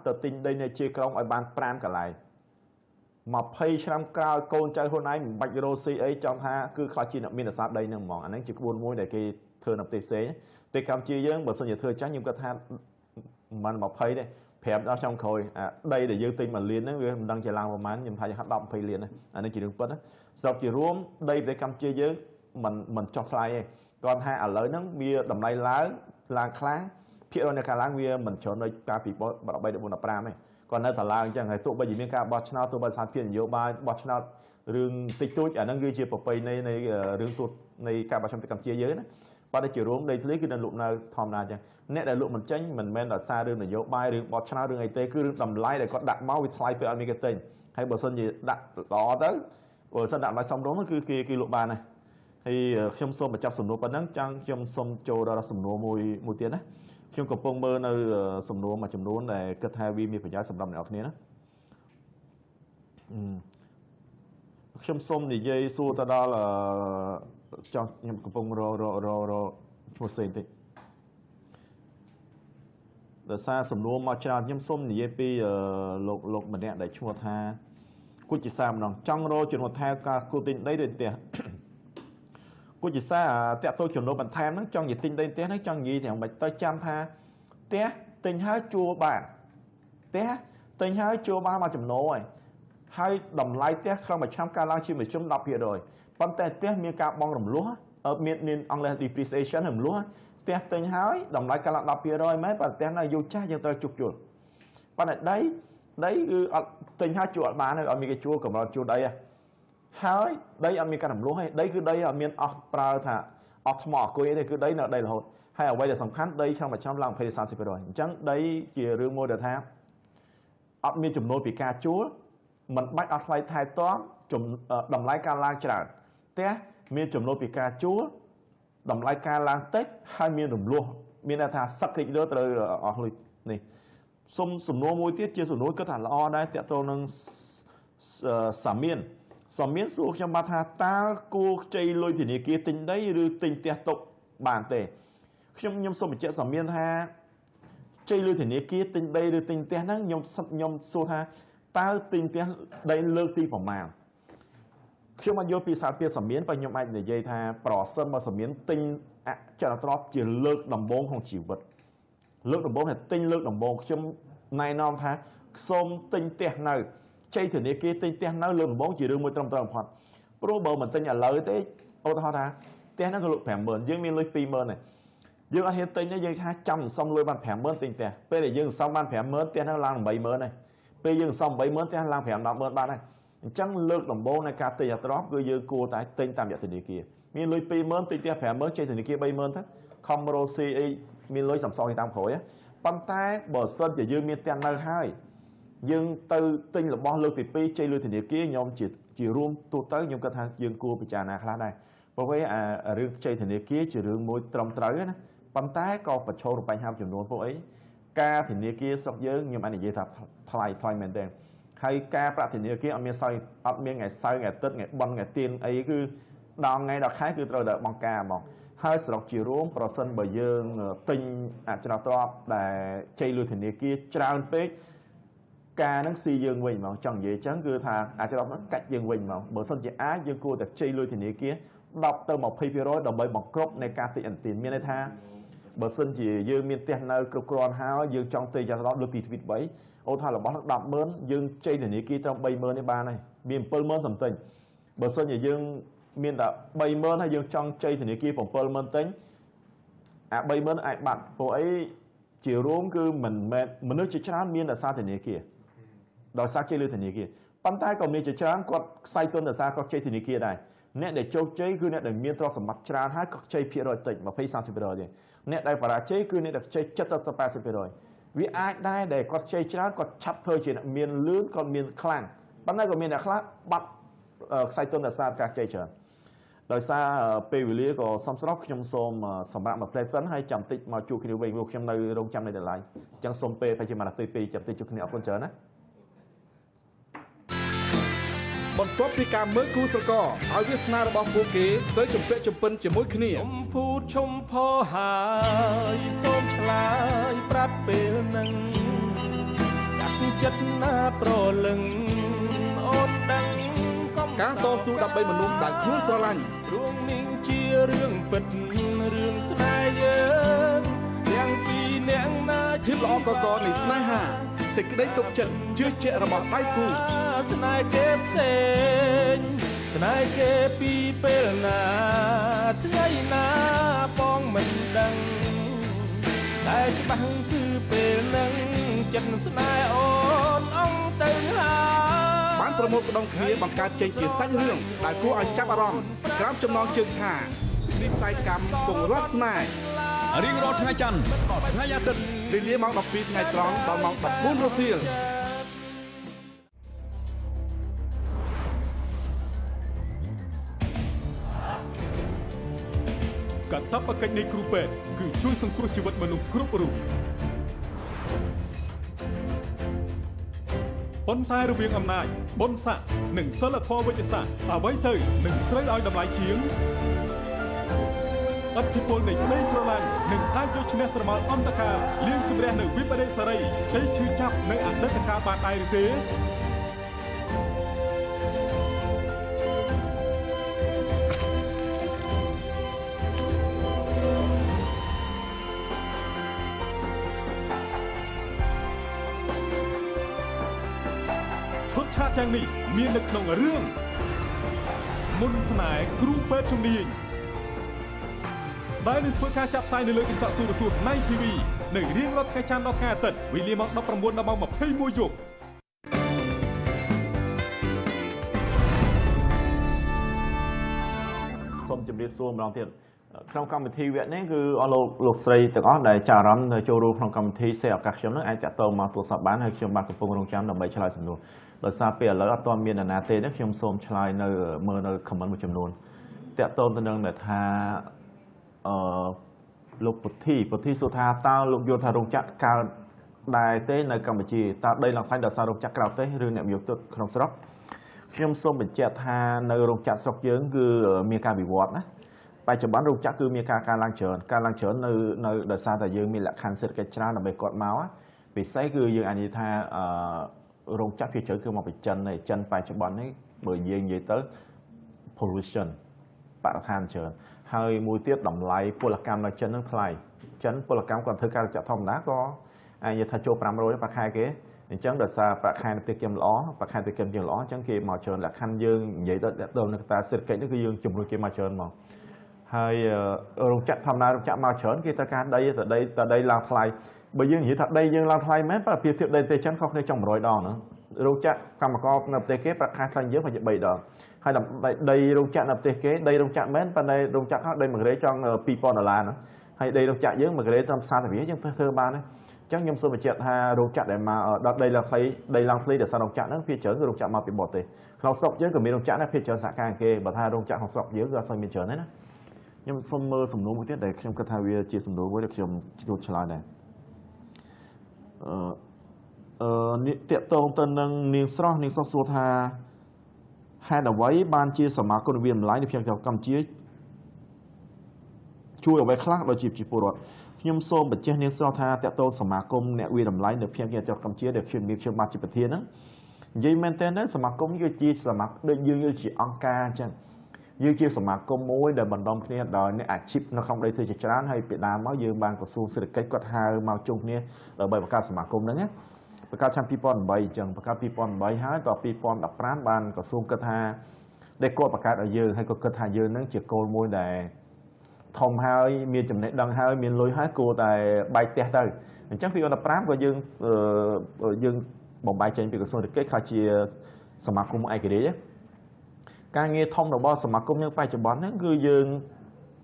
ទៅទិញដីនៅជាក្រុងឲ្យបាន5កន្លែង20ឆ្នាំក្រោយកូនចៅខ្លួនឯងមិនបាច់រកស៊ីអីចង់ថាគឺខ្លះជាអ្នកមានអាសាដីហ្នឹងហ្មងអាហ្នឹងជាក្បួនមួយដែលគេធ្វើនៅប្រទេសផ្សេងតែកម្ពុជាយើងបើសិនជាធ្វើចាស់ខ្ញុំគាត់ថាមិន20ទេ5ដល់ឆ្នាំក្រោយដីដែលយើងទិញ1 លានហ្នឹងវាមិនដឹងជាឡើងប្រហែលខ្ញុំថាហាក់10 20 លានណាអានេះជារឿងពិតណាស្របជារួមដីប្រទេសកម្ពុជាយើងមិនចុះថ្លៃទេគាត់ថាឥឡូវហ្នឹងវាតម្លៃឡើងខ្លាំងភាគរយនៃការឡើងវាមិនច្រើនដូចកាលពី13 14 15ទេគាត់នៅតែឡើងអញ្ចឹងហើយទោះបីជាមានការបោះឆ្នោតទោះបីស្ថានភាពនយោបាយបោះឆ្នោតរឿងតិចតួចអាហ្នឹងគឺជាប្រពៃណីនៃរឿងទូតនៃការបោះឆ្នោតទៅកម្ពុជាយើងណាបើតែជារួមដីធ្លីគឺនៅលក់នៅធម្មតាអញ្ចឹងអ្នកដែលលក់មិនចេញមិនមែនដោយសាររឿងនយោបាយរឿងបោះឆ្នោតរឿងអីទេគឺរឿងតម្លៃដែលគាត់ដាក់មកវាថ្លៃពេលអត់មានគេទិញហើយបើសិនជាដាក់ល្អទៅបើសិនដាក់តម្លៃសមរម្យគឺគេលក់បានដែរហើយខ្ញុំសូមបញ្ចប់សំណួរប៉ុណ្ណឹងចង់ខ្ញុំសូមចូលដល់សំណួរមួយទៀតណា ខ្ញុំកំពុងមើលនៅសំណួរមួយចំនួនដែលគិតថាវាមានប្រយោជន៍សម្រាប់អ្នកនរគ្នាណាខ្ញុំសូមនិយាយសួរទៅដល់ចង់ខ្ញុំកំពុងរឈ្មោះផ្សេងតិចដោយសារសំណួរមកច្រើនខ្ញុំសូមនិយាយពីលោកម្នាក់ដែលឈ្មោះថាគូជាសាម្ដងចង់រកចំណុចថែការគូទិញដីទៅផ្ទះគូជាសាតាក់ទោចំណុចបន្ថែមហ្នឹងចង់និយាយទិញដីផ្ទះហ្នឹងចង់និយាយទាំងមិនទៅចាំថាផ្ទះទិញហើយជួលបានផ្ទះទិញហើយជួលបានមកចំណូលហើយតម្លៃផ្ទះក្នុងមួយឆ្នាំកើនឡើងជាមួយជុំ 10% ប៉ុន្តែផ្ទះមានការបង់រំលោះមានអង់គ្លេស depreciation រំលោះផ្ទះទិញហើយតម្លៃកើនឡើង 10% មែនប៉ុន្តែផ្ទះនៅយូរចាស់យើងត្រូវជួសជុលប៉ុន្តែដីគឺអត់ទិញហើយជួលអត់បានទេអត់មានគេជួលកម្រិតជួលដីហើយដីអត់មានការរំលោះទេដីគឺដីអត់មានអស់ប្រើថាអស់ថ្មអគុយទេគឺដីនៅដីរហូតហើយអ្វីដែលសំខាន់ដីឆ្នាំមួយឆ្នាំឡើង 20-30% អញ្ចឹងដីជារឿងមួយដែលថាអត់មានចំណូលពីការជួលមិនបាច់អត់ថ្លៃថែទាំតម្លៃការឡើងច្រើនផ្ទះមានចំណូលពីការជួលតម្លៃការឡើងតិចហើយមានរំលោះមានន័យថាសឹកតិចលើត្រូវអស់លុយនេះសំណួរមួយទៀតជាសំណួរគាត់ថាល្អដែរតាក់ទងនឹងសាមៀនសួរខ្ញុំបាទថាតើគួរខ្ចីលុយធនាគារទិញដីឬទិញផ្ទះទុកបានទេខ្ញុំសូមបញ្ជាក់សាមៀនថាខ្ចីលុយធនាគារទិញដីឬទិញផ្ទះហ្នឹងខ្ញុំសួរថាតើទិញផ្ទះដីលើកទីប្រមាណខ្ញុំអាចយល់ពីសារពាក្យសាមៀនបើខ្ញុំអាចនិយាយថាប្រសិនបើសាមៀនទិញអចលនទ្រព្យជាលើកដំបូងក្នុងជីវិតលើកដំបូងតែទិញលើកដំបូងខ្ញុំណែនាំថាសូមទិញផ្ទះនៅចៃធនាគារទិញផ្ទះនៅលើដំបូងជារឿងមួយត្រឹមត្រូវបំផុតព្រោះបើមិនទិញឥឡូវទេឧទាហរណ៍ថាផ្ទះហ្នឹងក៏លក់ 50000 យើងមានលុយ 20000 ដែរយើងអត់ហ៊ានទិញទេយើងថាចាំសន្សំលុយបាន 50000 ទិញផ្ទះពេលដែលយើងសន្សំបាន 50000 ផ្ទះហ្នឹងឡើង 80000 ដែរពេលយើងសន្សំ 80000 ផ្ទះឡើង 5-100000 បានដែរអញ្ចឹងលើកដំបូងនៃការទិញអត្រប់គឺយើងគួរតែទិញតាមរយៈធនាគារមានលុយ 20000 ទិញផ្ទះ 50000 ចៃធនាគារ 30000 ទៅខំរកស៊ីអីមានលុយសំសងតាមក្រោយប៉ុន្តែបើសិនជាយើងមានផ្ទះនៅហើយយើងទៅទិញរបស់លើកទី2ចៃលុយធនាគារខ្ញុំជារួមទូទៅខ្ញុំគិតថាយើងគួរពិចារណាខ្លះដែរព្រោះវារឿងចៃធនាគារជារឿងមួយត្រឹមត្រូវណាប៉ុន្តែក៏ប្រឈមនឹងបញ្ហាចំនួនពួកអីការធនាគារស្រុកយើងខ្ញុំអាចនិយាយថាថ្លៃមែនទេហើយការប្រាក់ធនាគារអត់មានថ្ងៃសៅរ៍ថ្ងៃអាទិត្យថ្ងៃបុណ្យថ្ងៃទានអីគឺដល់ថ្ងៃដល់ខែគឺត្រូវតែបង្ការហ្មងហើយស្រុកជារួមប្រសិនបើយើងទិញអចលនទ្រព្យដែលចៃលុយធនាគារច្រើនពេកការនឹងស៊ីយើងវិញហ្មងចង់និយាយចឹងគឺថាអាចរត់កាច់យើងវិញហ្មងបើសិនជាអាចយើងគួរតែខ្ចីលុយធនាគារ10ទៅ20% ដើម្បីបង្ក្រប់នៃការទិញអន្តទានមានន័យថាបើសិនជាយើងមានផ្ទះនៅគ្រប់គ្រាន់ហើយយើងចង់ទិញយ៉ាងរត់លើកទី2 3អូថារបស់នឹង 100,000 យើងខ្ចីធនាគារត្រឹម 30000 នេះបានហើយមាន 70000 សំទិញបើសិនជាយើងមានតែ 30000 ហើយយើងចង់ខ្ចីធនាគារ 70000 ទិញអា 30000 អាចបាត់ព្រោះអីជារួមគឺមិនមែនមនុស្សជាច្រើនមានតែសារធនាគារដោយសារគេលើធនាគារប៉ុន្តែក៏មានជាច្រើនគាត់ខ្សែទុនដោយសារគាត់ខ្ចីធនាគារដែរអ្នកដែលជោគជ័យគឺអ្នកដែលមានទ្រព្យសម្បត្តិច្រើនហើយក៏ខ្ចីភាគរយតិច 20-30% ទេអ្នកដែលបរាជ័យគឺអ្នកដែលខ្ចី 70-80% វាអាចដែរដែលគាត់ខ្ចីច្រើនគាត់ឆាប់ធ្វើជាអ្នកមានលឿនគាត់មានខ្លាំងប៉ុន្តែក៏មានអ្នកខ្លះបាត់ខ្សែទុនដោយសារការខ្ចីច្រើនដោយសារពេលវេលាក៏សំស្របខ្ញុំសូមសម្រាប់មក present ហើយចាំតិចមកជួបគ្នាវិញព្រោះខ្ញុំនៅរោងចាំនៅដលៃអញ្ចឹងសូមពេលប្រហែលជា1នាទី2ចាំតិចជួបគ្នាអរគុណច្រើនណាបន្ទាប់ពីការមើលគូស្រករឲ្យវាសនារបស់ពួកគេទៅជំពាក់ជំពិនជាមួយគ្នាភូតឈុំផហើយសូមឆ្លើយប្រាប់ពេលនឹងកាត់ចិត្តណាប្រលឹងអូនដឹងការតស៊ូដើម្បីមនុស្សដែលខ្លួនស្រឡាញ់រួមនេះជារឿងពិតរឿងស្នេហ៍យើងទាំងពីរនាក់ណាជាល្អកកនៃស្នេហាសេចក្តីទុកចិត្តជឿជាក់របស់ដៃគូស្នេហ៍គេផ្សេងស្នេហ៍គេពីពេលណាថ្ងៃណាបងមិនដឹងតែច្បាស់គឺពេលនឹងចិត្តស្នេហ៍អូនអងទៅហើយបានប្រមូលផ្ដុំគ្នាបង្កើតចេញជាសាច់រឿងដែលគួរឲ្យចាប់អារម្មណ៍ក្រោមចំណងជើងថាវិស័យកម្មពង្រត់ស្នេហ៍រៀងរាល់ថ្ងៃច័ន្ទថ្ងៃអាទិត្យវេលាម៉ោង 12 ថ្ងៃត្រង់ដល់ម៉ោង 14 រសៀល កាតព្វកិច្ចនៃគ្រូពេទ្យគឺជួយសង្គ្រោះជីវិតមនុស្សគ្រប់រូបប៉ុន្តែរវាងអំណាចបុណ្យស័ក្តិនិងសិលធម៌វិជ្ជសាស្ត្រអ្វីទៅនឹងត្រូវឲ្យតម្លៃជាងអធិពលនៃក្តីស្រឡាញ់និងអាចយកឈ្នះស្រមោលអន្តការលាងជម្រះនៅវិបដិសារីតែឈឺចាប់នៅអតីតកាលបានដែរឬទេឈុតឆាកទាំងនេះមាននៅក្នុងរឿងមុនស្នេហ៍គ្រូពេទ្យជំនាញដែលនឹងធ្វើការចាប់ផ្សាយនៅលើកញ្ចក់ទូរទស្សន៍ Night TV នៅរៀងរាល់ថ្ងៃច័ន្ទដល់ថ្ងៃអាទិត្យវេលាម៉ោង 19 ដល់ម៉ោង 21 យប់សូមជម្រាបសួរម្ដងទៀតក្នុងកម្មវិធីវគ្គនេះគឺអស់លោកស្រីទាំងអស់ដែលចារអារម្មណ៍ចូលរួមក្នុងកម្មវិធីសេឱកាសខ្ញុំនឹងអាចតាក់ទងមកទូរស័ព្ទបានហើយខ្ញុំបានកំពុងរងចាំដើម្បីឆ្លើយសំណួរដោយសារពេលឥឡូវអត់ទាន់មានអ្នកណាទេនេះខ្ញុំសូមឆ្លើយនៅមើលនៅ comment មួយចំនួនតាក់ទងទៅនឹងដែលថាលោកពុទ្ធីសួរថាតើលោកយល់ថារោងចក្រកើតដែរទេនៅកម្ពុជាតើដីឡើងថ្លៃដោយសាររោងចក្រក្រៅប្រទេសឬអ្នកវិនិយោគទុនក្នុងស្រុកខ្ញុំសូមបញ្ជាក់ថានៅរោងចក្រស្រុកយើងគឺមានការវិវត្តណាបច្ចុប្បន្នរោងចក្រគឺមានការឡើងច្រើននៅដោយសារតែយើងមានលក្ខខណ្ឌសេដ្ឋកិច្ចច្រើនដើម្បីគាត់មកពិសេសគឺយើងអាចនិយាយថារោងចក្រភាគច្រើនគឺមកពីចិនហើយចិនបច្ចុប្បន្ននេះបើយើងនិយាយទៅ pollution បរិស្ថានច្រើនហើយមួយទៀតតម្លៃពលកម្មនៅចិននឹងថ្លៃចិនពលកម្មគាត់ធ្វើការចាក់ធម្មតាក៏អាចនិយាយថាចូល500ប្រាក់ខែគេអញ្ចឹងដោយសារប្រាក់ខែតិគមល្អប្រាក់ខែតិគមយើងល្អអញ្ចឹងគេមកច្រើនលក្ខខណ្ឌយើងនិយាយទៅនៅកត្តាសេដ្ឋកិច្ចនេះគឺយើងជំរុញគេមកច្រើនមកហើយរោងចក្រធម្មតារោងចក្រមកច្រើនគេត្រូវការដីឡើងថ្លៃបើយើងនិយាយថាដីយើងឡើងថ្លៃមែនបើប្រៀបធៀបដីប្រទេសចិនខុសគ្នាចង់100ដងណារោងចក្រកម្មករនៅប្រទេសគេប្រាក់ខែថ្លៃយើងប្រហែល3ដងហើយដីរោងចក្រនៅប្រទេសគេដីរោងចក្រមែនប៉ុន្តែរោងចក្រដី1ក្រេចង់$2000ណាហើយដីរោងចក្រយើង1ក្រេត្រឹម40រៀលយើងធ្វើបានទេអញ្ចឹងខ្ញុំសូមបញ្ជាក់ថារោងចក្រដែលមកដល់ដីឡើងថ្លៃដោយសាររោងចក្រហ្នឹងភាគច្រើនគឺរោងចក្រមកពីបរទេសក្នុងស្រុកយើងក៏មានរោងចក្រដែរភាគច្រើនសហការគេបើថារោងចក្រក្នុងស្រុកយើងគឺអត់សូវមានច្រើនទេណាខ្ញុំសូមមើលសំណួរមួយទៀតដែលខ្ញុំគិតថាវាជាសំណួរមួយដែលខ្ញុំជួយឆ្លើយដែរតាក់ទងទៅនឹងនាងស្រស់សួរថាហេតុអ្វីបានជាសមាគមវិទ្យាល័យនៅក្នុងកម្ពុជាជួយអ្វីខ្លះដល់ជាពលរដ្ឋខ្ញុំសូមបញ្ជាក់នាងស្រស់ថាតាក់ទងសមាគមអ្នកវិទ្យាល័យនៅក្នុងកម្ពុជាដែលខ្ញុំបានជាប្រធានហ្នឹងនិយាយមែនតើសមាគមគឺជាដូចយើងជាអង្គការអញ្ចឹងយើងជាសមាគមមួយដែលបណ្ដុំគ្នាដោយអ្នកអាជីពនៅក្នុងដីធ្លីជាច្រើនហើយពីដើមមកយើងបានក្រសួងសេដ្ឋកិច្ចគាត់ហៅមកជុំគ្នាដើម្បីបង្កើតសមាគមហ្នឹងណាបង្កើតឆ្នាំ2008អញ្ចឹងបង្កើត2008ហើយក៏2015បានក្រសួងគិតថាដែលគាត់បង្កើតឲ្យយើងហើយក៏គិតថាយើងនឹងជាគោលមួយដែលធំហើយមានចំណេះដឹងហើយមានលុយហើយគួរតែបែកផ្ទះទៅអញ្ចឹង2015ក៏យើងបំបែកចេញពីក្រសួងសេដ្ឋកិច្ចខ្លះជាសមាគមឯករាជ្យការងារធំរបស់សមាគមយើងបច្ចុប្បន្នហ្នឹងគឺយើង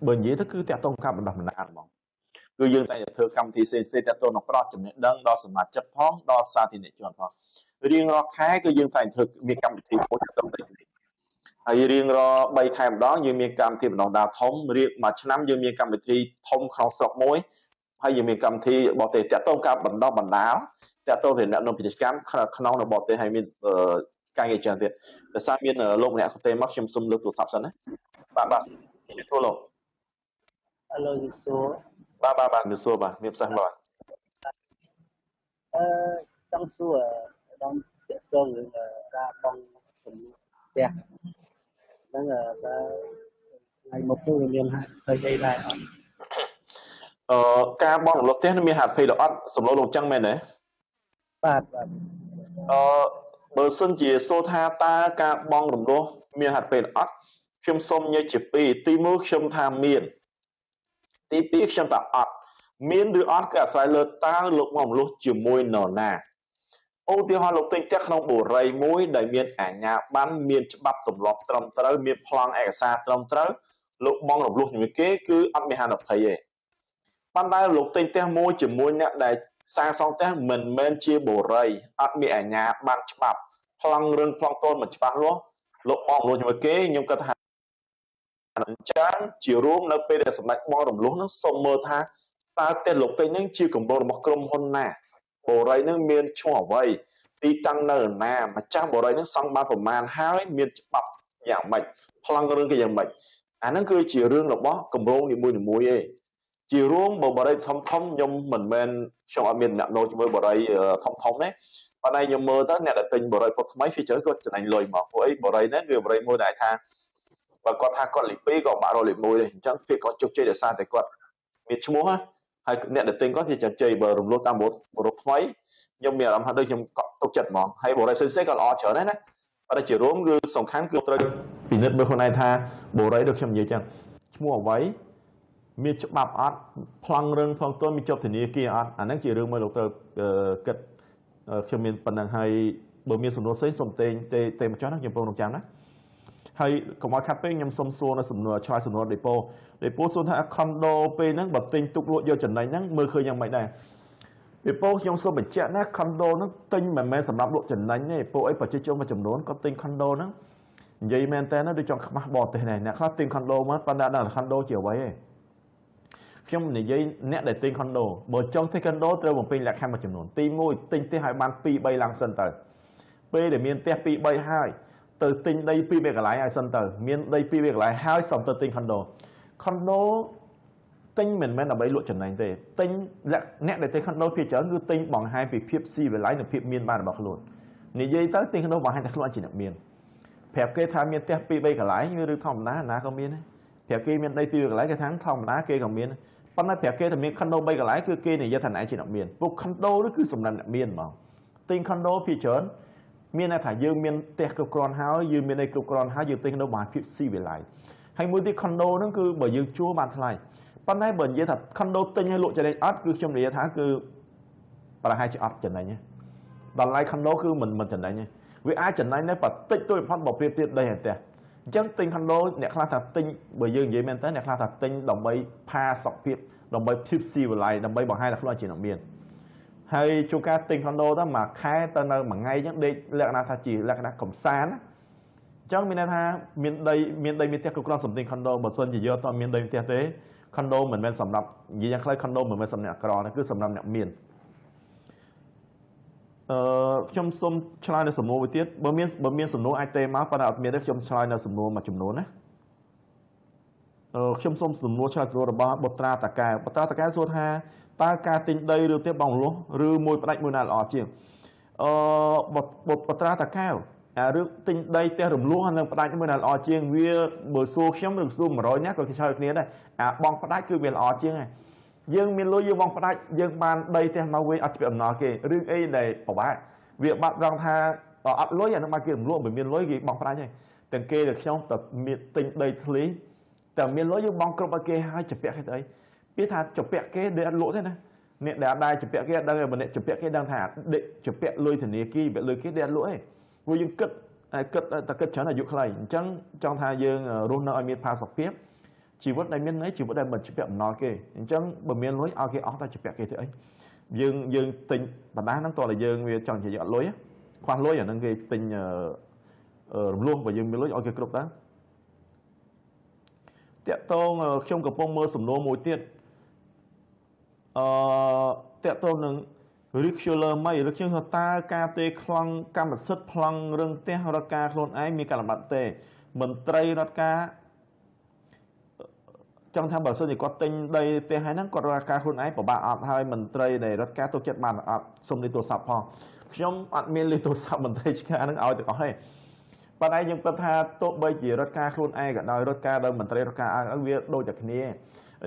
បើនិយាយទៅគឺតាក់ទងការបណ្ដុះបណ្ដាលហ្មងគឺយើងតែធ្វើកម្មវិធីផ្សេងៗតាក់ទងនឹងប្រោះចំណេះដឹងដល់សមាជិកផងដល់សាធារណជនផងរៀងរាល់ខែគឺយើងតែធ្វើមានកម្មវិធីមួយតាក់ទងទៅនេះហើយរៀងរាល់3ខែម្ដងយើងមានកម្មវិធីបណ្ដុះបណ្ដាលធំរៀងមួយឆ្នាំយើងមានកម្មវិធីធំក្នុងស្រុកមួយហើយយើងមានកម្មវិធីរបស់ទេតាក់ទងការបណ្ដុះបណ្ដាលតាក់ទងទៅអ្នកនាំពាណិជ្ជកម្មក្នុងរបស់ទេហើយមានការងារច្រើនទៀតដោយសារមានលោកម្នាក់ទេមកខ្ញុំសូមលើកទូរស័ព្ទសិនណាបាទជំរាបសួរលោក Hello ជំរាបសួរ បាទជំរាបសួរបាទមានផ្សាសបាទចង់សួរដល់ទាក់ទងនឹងការបង់ជំនួសផ្ទះហ្នឹងថ្ងៃមកគឺមានហាក់ឃើញអីដែរអត់ការបង់រំលោភផ្ទះមានហាក់ភ័យដល់អត់សំឡូវលោកអញ្ចឹងមែនទេបាទបើសិនជាសួរថាតើការបង់រំលោះមានហាក់ភ័យអត់ខ្ញុំសូមនិយាយជាពីរទី1ខ្ញុំថាមានទី2ខ្ញុំថាអត់មានឬអត់គឺអាស្រ័យលើតើលោកមករំលោះជាមួយនរណាឧទាហរណ៍លោកទិញផ្ទះក្នុងបុរីមួយដែលមានអាជ្ញាប័ណ្ណមានច្បាប់ទម្លាប់ត្រឹមត្រូវមានប្លង់ឯកសារត្រឹមត្រូវលោកបង់រំលោះជាមួយគេគឺអត់មានហានិភ័យទេប៉ុន្តែលោកទិញផ្ទះមួយជាមួយអ្នកដែលសាងសង់ផ្ទះមិនមែនជាបុរីអត់មានអាជ្ញាប័ណ្ណច្បាប់ប្លង់រឹងប្លង់តូនមិនច្បាស់លាស់លោកបង់រំលោះជាមួយគេខ្ញុំគិតថា ចាំជារួមនៅពេលដែលសម្ដេចបងរំលោះនឹងសូមមើលថាតើផ្ទះលោកពេញនឹងជាគម្រោងរបស់ក្រុមហ៊ុនណាបូរីនឹងមានឈ្មោះអ្វីទីតាំងនៅណាម្ចាស់បូរីនឹងសង់បានប្រមាណហើយមានច្បាប់យ៉ាងម៉េចប្លង់រឿងគេយ៉ាងម៉េចអាហ្នឹងគឺជារឿងរបស់គម្រោងនីមួយៗឯងជារួមបើបរិយធំខ្ញុំមិនមែនខ្ញុំអត់មានអ្នកណូជាមួយបរិយធំទេប៉ុន្តែខ្ញុំមើលទៅអ្នកដែលទិញបរិយពុតថ្មីវាច្រើនគាត់ចំណាញ់លុយមកព្រោះអីបរិយហ្នឹងគឺបរិយមួយដែលថាបើគាត់ថាគាត់លេខ2ក៏បាក់រកលេខ1ដែរអញ្ចឹងវាគាត់ជោគជ័យដោយសារតែគាត់មានឈ្មោះហើយអ្នកដែលទិញគាត់វាជោគជ័យបើរំលោះតាមបរិយថ្មីខ្ញុំមានអារម្មណ៍ថាដូចខ្ញុំកក់ទុកចិត្តហ្មងហើយបរិយផ្សេងៗក៏ល្អច្រើនដែរណាប៉ុន្តែជារួមគឺសំខាន់គឺត្រូវពិនិត្យមើលខ្លួនឯងថាបរិយដូចខ្ញុំនិយាយចឹងឈ្មោះអ្វីមានច្បាប់អត់ប្លង់រឿងផងទន់មានជាប់ធនាគារអត់អាហ្នឹងជារឿងមួយលោកត្រូវគិតខ្ញុំមានប៉ុណ្ណឹងហើយបើមានសំណួរផ្សេងសូមទេម្ចាស់ណាខ្ញុំពងរងចាំណាហើយកុំឲ្យខាត់ពេកខ្ញុំសុំសួរនៅសំណួរឆ្លើយសំណួរដេប៉ូសួរថាខុនដូពេលហ្នឹងបើទិញទុកលក់យកចំណេញហ្នឹងមើលឃើញយ៉ាងម៉េចដែរដេប៉ូខ្ញុំសូមបញ្ជាក់ណាខុនដូហ្នឹងទិញមិនមែនសម្រាប់លក់ចំណេញទេពួកអីប្រជាជនមួយចំនួនគាត់ទិញខុនដូហ្នឹងនិយាយមែនតើដូចចង់ខ្មាស់បរទេសដែរអ្នកខ្លះទិញខុនដូមកប៉ុន្តែដល់ខុនដូជាអ្វីទេខ្ញុំនិយាយអ្នកដែលទិញខុនដូបើចង់ទិញខុនដូត្រូវបំពេញលក្ខខណ្ឌមួយចំនួនទី1ទិញផ្ទះឲ្យបាន2 3ឡើងសិនទៅពេលដែលមានផ្ទះ2 3ហើយទៅទិញដី2 3កន្លែងឲ្យសិនទៅមានដី2 3កន្លែងហើយសំទៅទិញខុនដូទិញមិនមែនដើម្បីលក់ចំណេញទេទិញអ្នកដែលទិញខុនដូភាគច្រើនគឺទិញបង្ហាញពីភាពស៊ីវិល័យនិងភាពមានបានរបស់ខ្លួននិយាយទៅទិញខុនដូបង្ហាញថាខ្លួនជាអ្នកមានប្រាប់គេថាមានផ្ទះ2 3កន្លែងឬធម្មតាណាក៏មានដែរប្រាប់គេមានដី2 3កន្លែងគេថាធម្មតាគេក៏មានប៉ុន្តែប្រាប់គេថាមានខុនដូ3កន្លែងគឺគេនិយាយថាណែជាអ្នកមានពួកខុនដូនោះគឺសម្រាប់អ្នកមានហ្មងទិញខុនដូភាគច្រើនមានថាយើងមានផ្ទះគ្រប់គ្រាន់ហើយយើងមានដីគ្រប់គ្រាន់ហើយយើងទិញខុនដូបានភាពស៊ីវិល័យហើយមួយទៀតខុនដូហ្នឹងគឺបើយើងជួលបានថ្លៃប៉ុន្តែបើនិយាយថាខុនដូទិញឲ្យលក់ចំណេញអត់គឺខ្ញុំនិយាយថាគឺប្រហែលជាអត់ចំណេញទេតម្លៃខុនដូគឺមិនចំណេញទេវាអាចចំណេញតែបន្តិចតួចបំផុតបើប្រៀបធៀបដីហើយផ្ទះអញ្ចឹងទិញខុនដូអ្នកខ្លះថាទិញបើយើងនិយាយមែនតើអ្នកខ្លះថាទិញដើម្បីផាសុខភាពដើម្បីភាពស៊ីវិល័យដើម្បីបង្ហាញថាខ្លួនជាអ្នកមានហើយជួនកាលទិញខុនដូទៅមួយខែទៅនៅមួយថ្ងៃអញ្ចឹងដេកលក្ខណៈថាជាលក្ខណៈកំសាន្តអញ្ចឹងមានន័យថាមានដីមានផ្ទះគ្រប់គ្រាន់សម្រាប់ទិញខុនដូបើសិនជាយកតមានដីផ្ទះទេខុនដូមិនមែនសម្រាប់និយាយយ៉ាងខ្លីខុនដូមិនមែនសម្រាប់អ្នកក្រទេគឺសម្រាប់អ្នកមានខ្ញុំសូមឆ្លើយនៅសំណួរមួយទៀតបើមានសំណួរអាចទេមកប៉ុន្តែអត់មានទេខ្ញុំឆ្លើយនៅសំណួរមួយចំនួនណាខ្ញុំសូមសំណួរឆ្លើយរបស់បុត្រាតាកែសួរថាតើការទិញដីឬផ្ទះបងលុះឬមួយផ្ដាច់មួយណាល្អជាងបុត្រាតាកែរឿងទិញដីផ្ទះរំលោះនិងផ្ដាច់មួយណាល្អជាងវាបើសួរខ្ញុំឬសួរ100នាក់ក៏គេឆ្លើយគ្នាដែរអាបងផ្ដាច់គឺវាល្អជាងហើយយើងមានលុយយើងបងផ្ដាច់យើងបានដីផ្ទះមកវិញអត់ជាអំណរគេរឿងអីដែលពិបាកវាបាត់ត្រង់ថាអត់លុយអានឹងមកគេរំលោះមិនមានលុយគេបងផ្ដាច់ហើយទាំងគេដែលខ្ញុំតែមានទិញដីធ្លីតែមានលុយយើងបងគ្រប់ឲ្យគេហើយជពាក់គេទៅអីពីថាជពាក់គេដែលអត់លក់ទេណាអ្នកដែលអត់ដែរជពាក់គេអត់ដឹងទេម្នាក់ជពាក់គេដឹងថាជពាក់លុយធនាគារលុយគេដែលអត់លក់ទេព្រោះយើងគិតតែគិតច្រើនអាយុខ្លីអញ្ចឹងចង់ថាយើងរស់នៅឲ្យមានផាសុកភាពជីវិតដែលមានន័យជីវិតដែលមិនជពាក់អំណរគេអញ្ចឹងបើមានលុយឲ្យគេអស់តែជពាក់គេទៅអីយើងទិញបណ្ដាហ្នឹងតោះតែយើងវាចង់និយាយអត់លុយខ្វះលុយអាហ្នឹងគេទិញរំលោះបើយើងមានលុយឲ្យគេគ្រប់តាតាក់ទងខ្ញុំកំពុងមើលសំណួរមួយទៀតតាក់ទងនឹង Rickshaw មិនឬខ្ញុំថាតើការទេខ្លងកម្មសិទ្ធិប្លង់រឿងផ្ទះរដ្ឋការខ្លួនឯងមានការលំបាកទេមន្ត្រីរដ្ឋការចង់ថាបើសិនជាគាត់ទិញដីផ្ទះហើយហ្នឹងគាត់រដ្ឋការខ្លួនឯងពិបាកអត់ហើយមន្ត្រីដែលរដ្ឋការទុកចិត្តបានអត់សុំលេខទូរស័ព្ទផងខ្ញុំអត់មានលេខទូរស័ព្ទមន្ត្រីឆ្កាហ្នឹងឲ្យទាំងអស់ទេប៉ុន្តែយើងគិតថាទោះបីជារដ្ឋការខ្លួនឯងក៏ដោយរដ្ឋការដោយមន្ត្រីរដ្ឋការឲ្យវាដូចតែគ្នា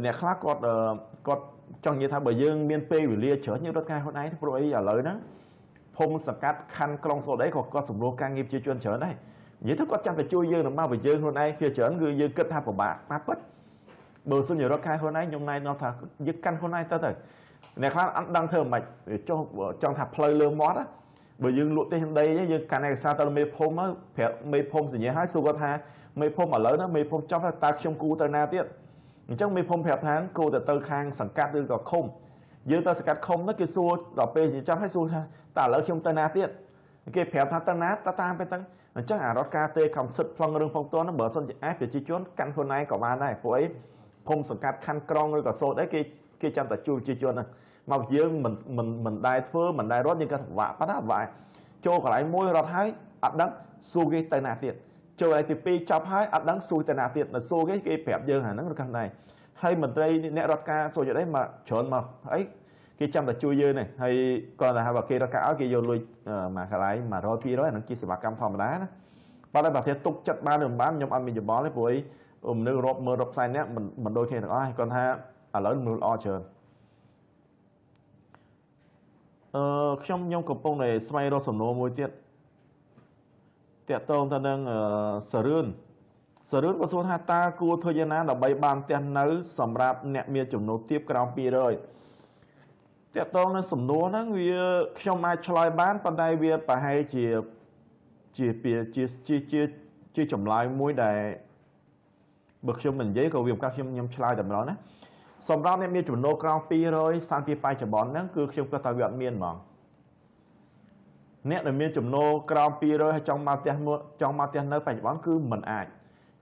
អ្នកខ្លះគាត់ចង់និយាយថាបើយើងមានពេលវេលាច្រើនយើងរដ្ឋការខ្លួនឯងព្រោះអីឥឡូវហ្នឹងភូមិសង្កាត់ខណ្ឌក្រុងសូដីក៏គាត់សម្រួលការងារប្រជាជនច្រើនដែរនិយាយទៅគាត់ចាំតែជួយយើងទៅមកបើយើងខ្លួនឯងជាច្រើនគឺយើងគិតថាពិបាកណាស់ពិតបើសិនជារដ្ឋការខ្លួនឯងខ្ញុំណែនាំថាយើងកាន់ខ្លួនឯងទៅអ្នកខ្លះអត់ដឹងធ្វើមិនចុះចង់ថាផ្លូវលើមាត់បើយើងលក់ទេដីយើងកាន់ឯកសារទៅមេភូមិប្រាប់មេភូមិសញ្ញាឲ្យសួរគាត់ថាមេភូមិឥឡូវណាមេភូមិចប់តើខ្ញុំគូទៅណាទៀតអញ្ចឹងមេភូមិប្រាប់ថាគូទៅខាងសង្កាត់ឬក៏ឃុំយើងទៅសង្កាត់ឃុំទៅគេសួរដល់ពេលចាំឲ្យសួរថាតើឥឡូវខ្ញុំទៅណាទៀត គេប្រាប់ថាតាណាតាមទៅអញ្ចឹងអារដ្ឋការទេកំសិតប្លង់រឿងផងតនោះបើសិនជាអាចប្រជាជនកាន់ខ្លួនឯងក៏បានដែរព្រោះអីភូមិសង្កាត់ខណ្ឌក្រុងឬក៏សូត្រអីគេចាំតែជួយប្រជាជនហ្នឹងមកយើងមិនដែរធ្វើមិនដែររត់យើងក៏ពិបាកប៉ុន្តែពិបាកចូលកន្លែងមួយរត់ហើយអត់ដឹងសួរគេទៅណាទៀតចូលកន្លែងទី2ចប់ហើយអត់ដឹងសួរទៅណាទៀតនៅសួរគេប្រាប់យើងហ្នឹងរកដែរហើយមន្ត្រីអ្នករដ្ឋការសូចអីមកច្រើនមកអីគេចាំតែជួយយើងនេះហើយគាត់ថាបើគេរដ្ឋការឲ្យគេយកលុយមួយកន្លែង100 200អាហ្នឹងជាសេវាកម្មធម្មតាណាបើតែបើគេទុកចិត្តបានឬមិនបានខ្ញុំអត់មានយោបល់ទេព្រោះអីមនុស្សរាប់មើលរាប់ផ្សាយអ្នកមិនដូចគ្នាទាំងអស់គាត់ថាឥឡូវមនុស្សល្អច្រើនខ្ញុំកំពុងតែស្វែងរកសំណួរមួយទៀតតាក់ទងទៅនឹងសរឿនក៏សួរថាតើគួរធ្វើយ៉ាងណាដើម្បីបានផ្ទះនៅសម្រាប់អ្នកមានចំណូលទាបក្រោម200តាក់ទងនឹងសំណួរហ្នឹងវាខ្ញុំអាចឆ្លើយបានប៉ុន្តែវាប្រហែលជាចម្លើយមួយដែលបើខ្ញុំមិននិយាយក៏វាមិនកាត់ខ្ញុំឆ្លើយតែម្ដងណាសម្រាប់អ្នកមានចំណូលក្រោម200សានពីបច្ចុប្បន្នហ្នឹងគឺខ្ញុំគិតថាវាអត់មានហ្មងអ្នកដែលមានចំណូលក្រោម200ហើយចង់មកផ្ទះនៅបច្ចុប្បន្នគឺមិនអាច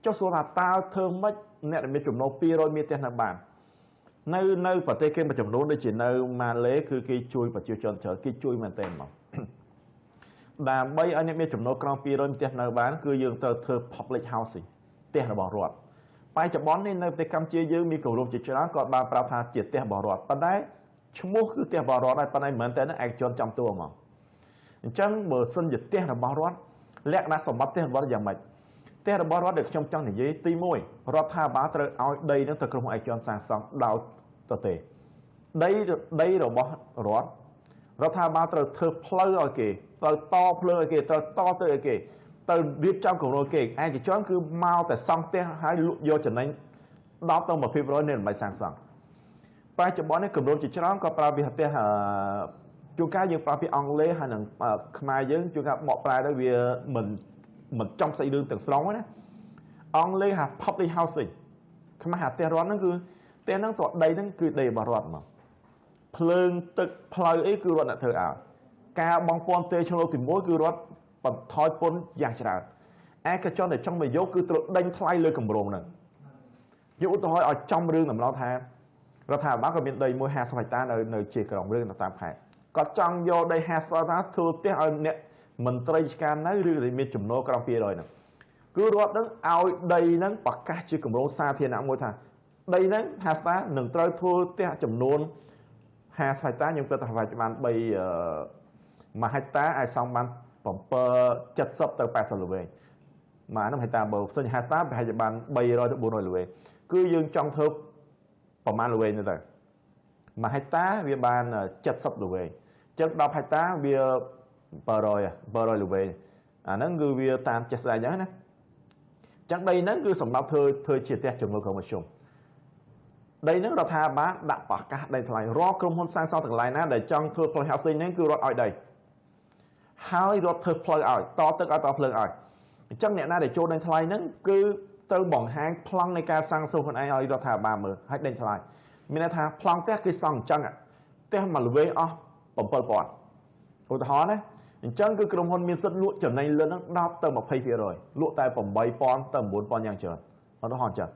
ចុះសួរថាតើធ្វើម៉េចអ្នកដែលមានចំណូល200មានផ្ទះនៅបាននៅប្រទេសគេមួយចំនួនដូចជានៅម៉ាឡេគឺគេជួយប្រជាជនច្រើនគេជួយមែនទែនហ្មងដើម្បីឲ្យអ្នកមានចំណូលក្រោម200មានផ្ទះនៅបានគឺយើងត្រូវធ្វើ public housing ផ្ទះរបស់រដ្ឋបច្ចុប្បន្ននេះនៅប្រទេសកម្ពុជាយើងមានគម្រោងជាច្រើនក៏បានប្រាប់ថាជាផ្ទះរបស់រដ្ឋប៉ុន្តែឈ្មោះគឺផ្ទះរបស់រដ្ឋហើយប៉ុន្តែមិនមែនតែឯកជនចំតួហ្មងអញ្ចឹងបើសិនជាផ្ទះរបស់រដ្ឋលក្ខណៈសម្បត្តិផ្ទះរបស់យ៉ាងម៉េចផ្ទះរបស់រដ្ឋដែលខ្ញុំចង់និយាយទី1រដ្ឋាភិបាលត្រូវឲ្យដីនឹងទៅក្រុមឯកជនសាងសង់ដោយទៅទេដីរបស់រដ្ឋាភិបាលត្រូវធ្វើផ្លូវឲ្យគេត្រូវតភ្លើងឲ្យគេត្រូវតទៅឲ្យគេទៅរៀបចំគម្រោងគេឯកជនគឺមកតែសង់ផ្ទះហើយលក់យកចំណេញ10ទៅ20% នៃតម្លៃសាងសង់បច្ចុប្បន្ននេះគម្រោងជាច្រើនក៏ប្រើពីផ្ទះជួនកាលយើងប្រើពីអង់គ្លេសហើយនឹងខ្មែរយើងជួនកាលបកប្រែទៅវាមិនចំស្អីរឿងទាំងស្រុងណាអង់គ្លេសថា public housing ខ្មែរថាផ្ទះរដ្ឋហ្នឹងគឺផ្ទះហ្នឹងតដីហ្នឹងគឺដីរបស់រដ្ឋមកភ្លើងទឹកផ្លូវអីគឺរដ្ឋអ្នកធ្វើឲ្យការបងពន្ធផ្ទៃឆ្លូទី1គឺរដ្ឋបន្ថយពន្ធយ៉ាងច្រើនឯកជនដែលចង់មកយកគឺត្រូវដេញថ្លៃលើគម្រោងហ្នឹងយកឧទាហរណ៍ឲ្យចំរឿងតម្រូវថារដ្ឋាភិបាលក៏មានដីមួយ50ហិកតានៅជាក្រុងរឿងតាមខេត្តគាត់ចង់យកដី50ហិកតាធ្វើផ្ទះឲ្យអ្នកមន្ត្រីរាជការនៅឬមានចំណូលក្រោម200ហ្នឹងគឺរដ្ឋនឹងឲ្យដីហ្នឹងប្រកាសជាគម្រោងសាធារណៈមួយថាដីហ្នឹង50ហិកតានឹងត្រូវធ្វើផ្ទះចំនួន50ហិកតាខ្ញុំគិតថាប្រហែលបាន3 1ហិកតាអាចសង់បាន70ទៅ80លវែងមកហ្នឹងហិកតាបើផ្សេង50ហិកតាប្រហែលជាបាន300ទៅ400លវែងគឺយើងចង់ធ្វើប្រមាណលវែងទៅ1ហិកតាវាបាន70លវែងចឹង10ហិកតាវា700លវែងអាហ្នឹងគឺវាតាមចេះស្ដាយអញ្ចឹងណាចឹងដីហ្នឹងគឺសម្រាប់ធ្វើជាផ្ទះចំណូលក្រុមមធ្យមដីហ្នឹងរដ្ឋាភិបាលដាក់ប្រកាសដីថ្លៃរាល់ក្រុមហ៊ុនសាងសង់ទាំងឡាយណាដែលចង់ធ្វើផ្លូវ housing ហ្នឹងគឺរដ្ឋឲ្យដីហើយរដ្ឋធ្វើផ្លូវឲ្យតទឹកឲ្យតភ្លើងឲ្យអញ្ចឹងអ្នកណាដែលចូលដេញថ្លៃហ្នឹងគឺត្រូវបង្ហាញប្លង់នៃការសាងសង់ខ្លួនឯងឲ្យរដ្ឋាភិបាលមើលឲ្យដេញថ្លៃមានន័យថាប្លង់ផ្ទះគេសង់អញ្ចឹងផ្ទះមួយល្វែងអស់7000ឧទាហរណ៍ណាអញ្ចឹងគឺក្រុមហ៊ុនមានសិទ្ធិលក់ចំណេញលើហ្នឹង10ទៅ20%លក់តែ8000ទៅ9000យ៉ាងច្រើនឧទាហរណ៍អញ្ចឹង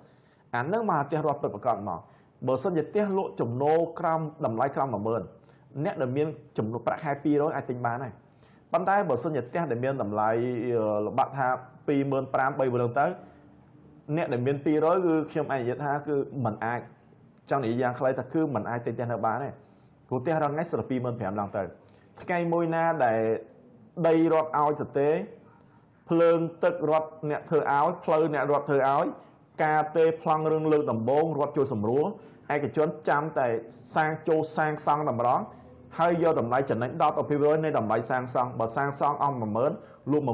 អាហ្នឹងមកផ្ទះរដ្ឋពិតប្រាកដមកបើសិនជាផ្ទះលក់ចំណូលក្រោមតម្លៃក្រោម10000អ្នកដែលមានចំនួនប្រាក់ខែ200អាចទិញបានហើយប៉ុន្តែបើសិនជាផ្ទះដែលមានតម្លៃល្បាក់ថា25000 30000ទៅអ្នកដែលមាន200គឺខ្ញុំអាចនិយាយថាគឺមិនអាចចង់និយាយយ៉ាងខ្លីថាគឺមិនអាចទិញផ្ទះនៅបានទេព្រោះផ្ទះរងថ្ងៃសិតតែ25000ឡើងទៅថ្ងៃមួយណាដែលដីរត់ឲ្យទៅទេភ្លើងទឹករត់អ្នកធ្វើឲ្យផ្លូវអ្នករត់ធ្វើឲ្យការទេប្លង់រឿងលើកដំបងរត់ជួយសម្រួលឯកជនចាំតែសាងចូលសាងសង់តម្រង់ហើយយកតម្លៃចំណេញ10ទៅ20%នៃតម្លៃសាងសង់បើសាងសង់អស់10000លក់10000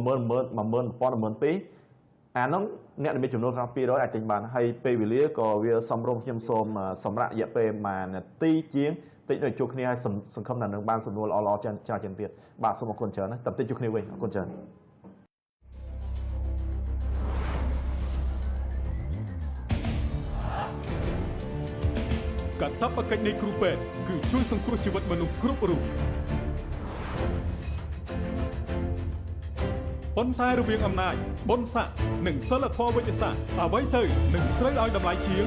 អានោះអ្នកដែលមានចំនួនក្រោម200អាចទិញបានហើយពេលវេលាក៏វាសំរុំខ្ញុំសូមសម្រាប់រយៈពេល1នាទីជាងតិចទៅជួបគ្នាហើយសង្ឃឹមថានឹងបានសំណួរល្អៗច្រើនទៀតបាទសូមអរគុណច្រើនណាស់តែតិចជួបគ្នាវិញអរគុណច្រើនកាតព្វកិច្ចនៃគ្រូពេទ្យគឺជួយសង្គ្រោះជីវិតមនុស្សគ្រប់រូប ប៉ុន្តែរវាងអំណាចបុណ្យស័ក្តិនិងសិលធម៌វិជ្ជសាស្ត្រអ្វីទៅនឹងត្រូវឲ្យតម្លៃជាង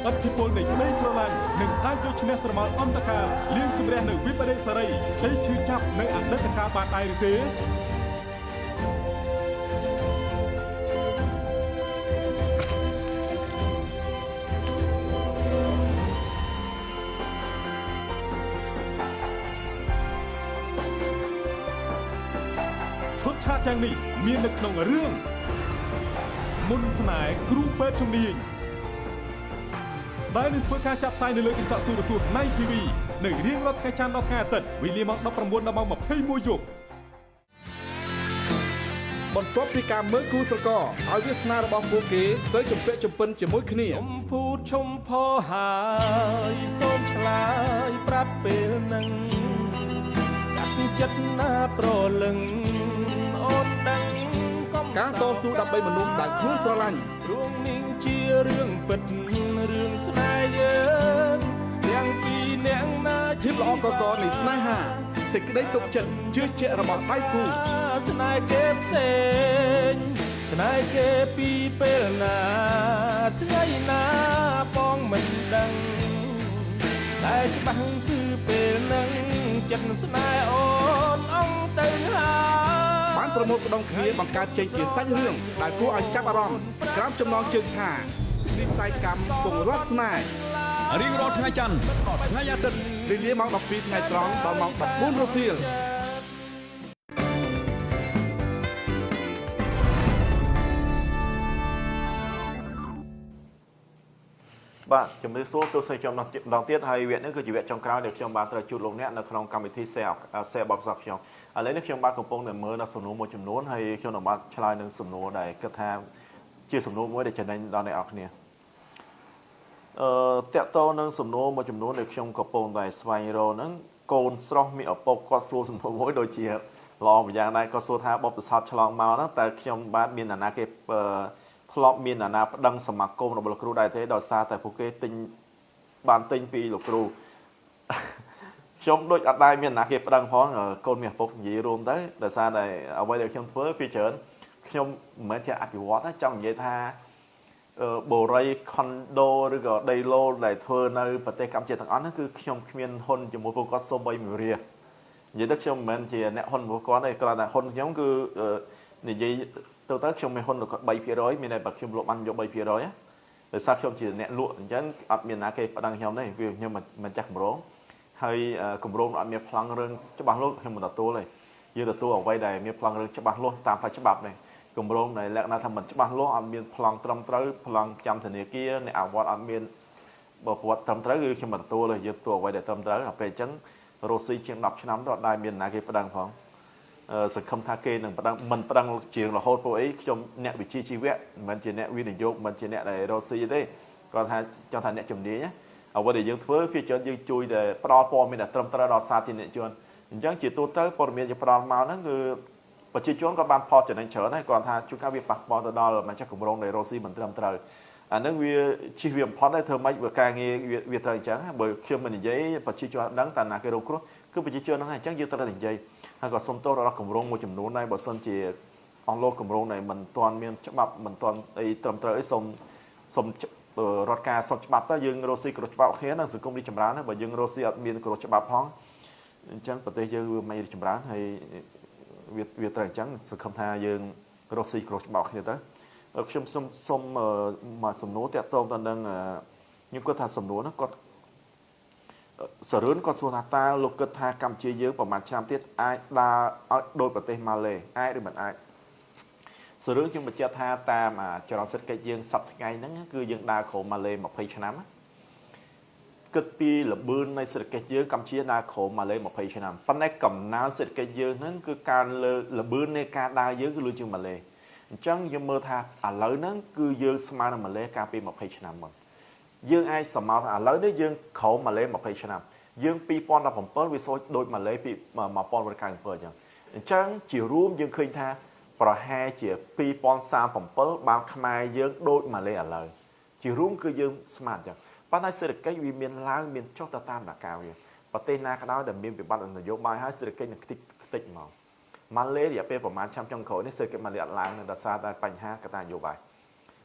អធិពលនៃក្តីស្រឡាញ់និងអាចយកឈ្នះស្រមោលអន្តកាលលាងជម្រះនៅវិបដិសារីដែលឈឺចាប់នៅអតីតកាលបានដែរឬទេឈុតឆាកទាំងនេះមាននៅក្នុងរឿងមុនស្នេហ៍គ្រូពេទ្យជំនាញដែលនឹងធ្វើការចាប់ផ្សាយនៅលើកញ្ចក់ទូរទស្សន៍ Night TV នៅរៀងរាល់ថ្ងៃច័ន្ទដល់ថ្ងៃអាទិត្យវេលាម៉ោង 19 ដល់ម៉ោង 21 យប់បន្ទាប់ពីការមើលគូស្រករឲ្យវាសនារបស់ពួកគេទៅជំពាក់ជំពិនជាមួយគ្នាខ្ញុំភូតឈុំផហើយសូមឆ្លើយប្រាប់ពេលនឹងកាត់ចិត្តណាប្រលឹងអូនដឹងការតស៊ូដើម្បីមនុស្សដែលខ្លួនស្រឡាញ់រួមនេះជារឿងពិតរឿងស្នេហ៍យើងទាំងពីរនាក់ណាជាល្អកកនៃស្នេហាសេចក្តីទុកចិត្តជឿជាក់របស់ដៃគូស្នេហ៍គេផ្សេងស្នេហ៍គេពីពេលណាថ្ងៃណាបងមិនដឹងតែច្បាស់គឺពេលនឹងចិត្តស្នេហ៍អូនអងទៅហើយបានប្រមូលផ្ដុំគ្នាបង្កើតចេញជាសាច់រឿងដែលគួរឲ្យចាប់អារម្មណ៍ក្រោមចំណងជើងថានិស័យកម្មពងរត់ស្នេហ៍រៀងរាល់ថ្ងៃច័ន្ទដល់ថ្ងៃអាទិត្យវេលាម៉ោង 12 ថ្ងៃត្រង់ដល់ម៉ោង 14 រសៀលបាទជំរាបសួរទស្សនិកជនម្ដងទៀតហើយវគ្គនេះគឺជាវគ្គចុងក្រោយដែលខ្ញុំបានត្រូវជួបលោកអ្នកនៅក្នុងកម្មវិធី Share បបសខ្ញុំឥឡូវនេះខ្ញុំបានកំពុងតែមើលនៅសំណួរមួយចំនួនហើយខ្ញុំនឹងបានឆ្លើយនឹងសំណួរដែលគិតថាជាសំណួរមួយដែលចំណេញដល់អ្នកនរគ្នាតកតោនឹងសំណួរមួយចំនួនដែលខ្ញុំកំពុងតែស្វែងរកហ្នឹងកូនស្រស់មានឪពុកគាត់សួរសំណួរមួយដូចជាល្អម្យ៉ាងដែរគាត់សួរថាបបពិសោធន៍ឆ្លងមកហ្នឹងតែខ្ញុំបាទមានអាណាគេធ្លាប់មានអាណាប្តឹងសមាគមរបស់លោកគ្រូដែរទេដោយសារតែពួកគេទិញបានទិញពីលោកគ្រូខ្ញុំដូចអត់ដែរមានអាណាគេប្តឹងផងកូនមានឪពុកនិយាយរួមទៅដោយសារតែអ្វីដែលខ្ញុំធ្វើពីច្រើនខ្ញុំមិនមែនជាអភិវឌ្ឍណាចង់និយាយថាបូរីខុនដូឬក៏ដីឡូដែលធ្វើនៅប្រទេសកម្ពុជាទាំងអស់ហ្នឹងគឺខ្ញុំគ្មានហ៊ុនជាមួយពួកគាត់សូម្បីមួយរៀលនិយាយទៅខ្ញុំមិនមែនជាអ្នកហ៊ុនពួកគាត់ទេគ្រាន់តែហ៊ុនខ្ញុំគឺនិយាយទៅខ្ញុំមានហ៊ុនគាត់ 3% មានតែបើខ្ញុំលក់បានយក 3% ដោយសារខ្ញុំជាអ្នកលក់អញ្ចឹងអត់មានណាគេប្តឹងខ្ញុំទេវាខ្ញុំមិនចាស់កម្រងហើយកម្រងអត់មានប្លង់រឿងច្បាស់លាស់ខ្ញុំមិនទទួលទេយើងទទួលអ្វីដែលមានប្លង់រឿងច្បាស់លាស់តាមផ្លូវច្បាប់នេះកម្រងដែលលក្ខណៈថាមិនច្បាស់លាស់អត់មានប្លង់ត្រឹមត្រូវប្លង់ចាំធនាគារអ្នកអវត្តអត់មានបើប្រវត្តិត្រឹមត្រូវគឺខ្ញុំមិនទទួលទេយើងទទួលអ្វីដែលត្រឹមត្រូវដល់ពេលអញ្ចឹងរស់ស៊ីជាង10ឆ្នាំទៅអត់ដែរមានណាគេប្តឹងផងសង្ឃឹមថាគេនឹងប្តឹងមិនប្តឹងជាងរហូតពួកអីខ្ញុំអ្នកវិជ្ជាជីវៈមិនមែនជាអ្នកវិនិយោគមិនជាអ្នកដែលរស់ស៊ីទេគាត់ថាចង់ថាអ្នកជំនាញអ្វីដែលយើងធ្វើភាគច្រើនយើងជួយតែផ្ដល់ព័ត៌មានដែលត្រឹមត្រូវដល់សាធារណជនអញ្ចឹងជាទូទៅព័ត៌មានយើងផ្ដល់មកហ្នឹងគឺប្រជាជនក៏បានផលចំណេញច្រើនដែរគាត់ថាជួនកាលវាប៉ះពាល់ទៅដល់ម្ចាស់គម្រោងដែលរស់ស៊ីមិនត្រឹមត្រូវអាហ្នឹងវាជិះវាបំផុតដែរធ្វើម៉េចវាការងារវាត្រូវអញ្ចឹងបើខ្ញុំមិននិយាយប្រជាជនដឹងតែណាគេរងគ្រោះគឺប្រជាជនហ្នឹងអញ្ចឹងយើងត្រូវតែនិយាយហើយក៏សុំទោសដល់គម្រោងមួយចំនួនដែរបើសិនជាអស់លោកគម្រោងដែលមិនទាន់មានច្បាប់មិនទាន់អីត្រឹមត្រូវអីសុំរដ្ឋការសុំច្បាប់ទៅយើងរស់ស៊ីគ្រោះច្បាប់គ្នានឹងសង្គមរីចម្រើនបើយើងរស់ស៊ីអត់មានគ្រោះច្បាប់ផងអញ្ចឹងប្រទេសយើងវាមិនរីចម្រើនហើយវាត្រូវអញ្ចឹងសង្ឃឹមថាយើងរស់ស៊ីគ្រោះច្បាប់គ្នាទៅខ្ញុំសុំមកសំណួរតាក់ទងទៅនឹងខ្ញុំគិតថាសំណួរហ្នឹងគាត់សរឿនគាត់សួរថាតើលោកគិតថាកម្ពុជាយើងប្រហែលឆ្នាំទៀតអាចដើរឲ្យដូចប្រទេសម៉ាឡេអាចឬមិនអាចសរឿនខ្ញុំបញ្ជាក់ថាតាមចរន្តសេដ្ឋកិច្ចយើងសប្តាហ៍ថ្ងៃហ្នឹងគឺយើងដើរក្រោមម៉ាឡេ20ឆ្នាំគិតពីលបឿននៃសេដ្ឋកិច្ចយើងកម្ពុជាដើរក្រោមម៉ាឡេ20ឆ្នាំប៉ុន្តែកំណើនសេដ្ឋកិច្ចយើងហ្នឹងគឺការលើលបឿននៃការដើរយើងគឺលឿនជាងម៉ាឡេអញ្ចឹងយើងមើលថាឥឡូវហ្នឹងគឺយើងស្មើនឹងម៉ាឡេកាលពី20ឆ្នាំមកយើងអាចសមោថាឥឡូវនេះយើងក្រោមម៉ាឡេ20ឆ្នាំយើង2017វាសូចដូចម៉ាឡេពី1997អញ្ចឹងជារួមយើងឃើញថាប្រហែលជា2037បានខ្មែរយើងដូចម៉ាឡេឥឡូវជារួមគឺយើងស្មើអញ្ចឹងប៉ុន្តែសេដ្ឋកិច្ចវាមានឡើងមានចុះទៅតាមរកាវាប្រទេសណាក៏ដោយដែលមានវិបត្តិនយោបាយហើយសេដ្ឋកិច្ចនឹងខ្ទេចមក ម៉ាឡេរយៈពេលប្រហែលឆ្នាំចុងក្រោយនេះសេដ្ឋកិច្ចម៉ាឡេអត់ឡើងដោយសារតែបញ្ហាកត្តានយោបាយ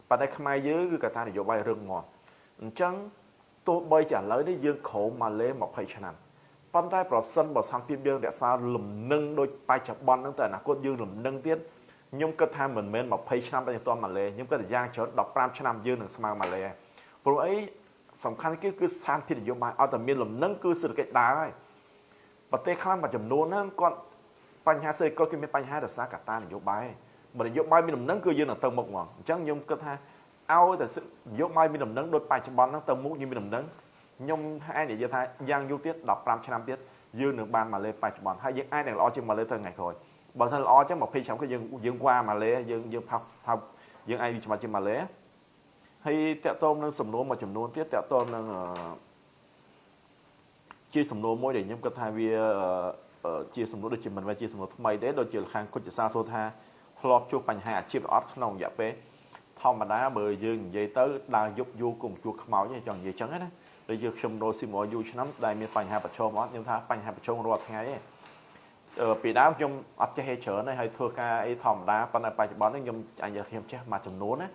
ប៉ុន្តែខ្មែរយើងគឺកត្តានយោបាយរឹងមាំអញ្ចឹងទោះបីជាឥឡូវនេះយើងក្រោមម៉ាឡេ20ឆ្នាំប៉ុន្តែប្រសិនបើសង្គ្រាមយើងរក្សាលំនឹងដូចបច្ចុប្បន្នហ្នឹងតែអនាគតយើងលំនឹងទៀតខ្ញុំគិតថាមិនមែន20ឆ្នាំតែទាន់ម៉ាឡេខ្ញុំគិតថាយ៉ាងច្រើន15ឆ្នាំយើងនឹងស្មើម៉ាឡេហើយព្រោះអីសំខាន់គឺស្ថានភាពនយោបាយឲ្យតែមានលំនឹងគឺសេដ្ឋកិច្ចដើរហើយប្រទេសខ្លះមួយចំនួនហ្នឹងគាត់បញ្ហាសេដ្ឋកិច្ចគឺមានបញ្ហាដោយសារកត្តានយោបាយបើនយោបាយមានលំនឹងគឺយើងនឹងទៅមុខហ្មងអញ្ចឹងខ្ញុំគិតថាឲ្យតែនយោបាយមានលំនឹងដូចបច្ចុប្បន្នហ្នឹងទៅមុខយើងមានលំនឹងខ្ញុំអាចនិយាយថាយ៉ាងយូរទៀត15ឆ្នាំទៀតយើងនឹងបានម៉ាឡេបច្ចុប្បន្នហើយយើងអាចនឹងល្អជាងម៉ាឡេទៅថ្ងៃក្រោយបើថាល្អចឹង20ឆ្នាំគឺយើងវ៉ាម៉ាឡេយើងផាប់យើងអាចវិច្ឆ័យជាម៉ាឡេហើយតកតមនឹងសំណួរមួយចំនួនទៀតតកតមនឹងជាសំណួរមួយដែលខ្ញុំគិតថាវាជាសំណួរដូចជាមិនមែនជាសំណួរថ្មីទេដូចជាខាងគុជសាសួរថាធ្លាប់ជួបបញ្ហាអាជីពអត់ក្នុងរយៈពេលធម្មតាបើយើងនិយាយទៅដើរយប់យូរគុំជួខ្មោចចង់និយាយចឹងណាដូចជាខ្ញុំរស់ស៊ីមកយូរឆ្នាំដែលមានបញ្ហាប្រឈមអត់ខ្ញុំថាបញ្ហាប្រឈមរាល់ថ្ងៃឯងពីដើមខ្ញុំអត់ចេះច្រើនទេហើយធ្វើការអីធម្មតាប៉ុន្តែបច្ចុប្បន្ននេះខ្ញុំអញ្ចឹងខ្ញុំចេះមួយចំនួនណា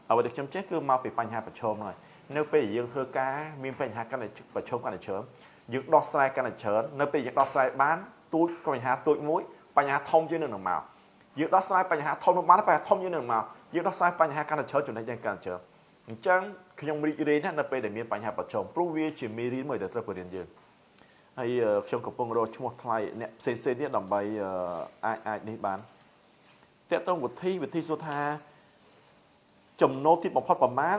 អ្វីដែលខ្ញុំចេះគឺមកពីបញ្ហាប្រឈមហើយនៅពេលយើងធ្វើការមានបញ្ហាកាន់តែប្រឈមកាន់តែច្រើនយើងដោះស្រាយកាន់តែច្រើននៅពេលយើងដោះស្រាយបានទូចបញ្ហាទូចមួយបញ្ហាធំជាងនឹងមកយើងដោះស្រាយបញ្ហាធំនឹងបានបញ្ហាធំជាងនឹងមកយើងដោះស្រាយបញ្ហាកាន់តែច្រើនចំណេះយ៉ាងកាន់តែច្រើនអញ្ចឹងខ្ញុំរីករាយណាស់នៅពេលដែលមានបញ្ហាប្រឈមព្រោះវាជាមេរៀនមួយដែលត្រូវបរៀនយើងហើយខ្ញុំកំពុងរកឈ្មោះថ្លៃអ្នកផ្សេងៗទៀតដើម្បីអាចនេះបានតើតើវិធីសួរថាចំណូលទីបំផុតប្រមាណ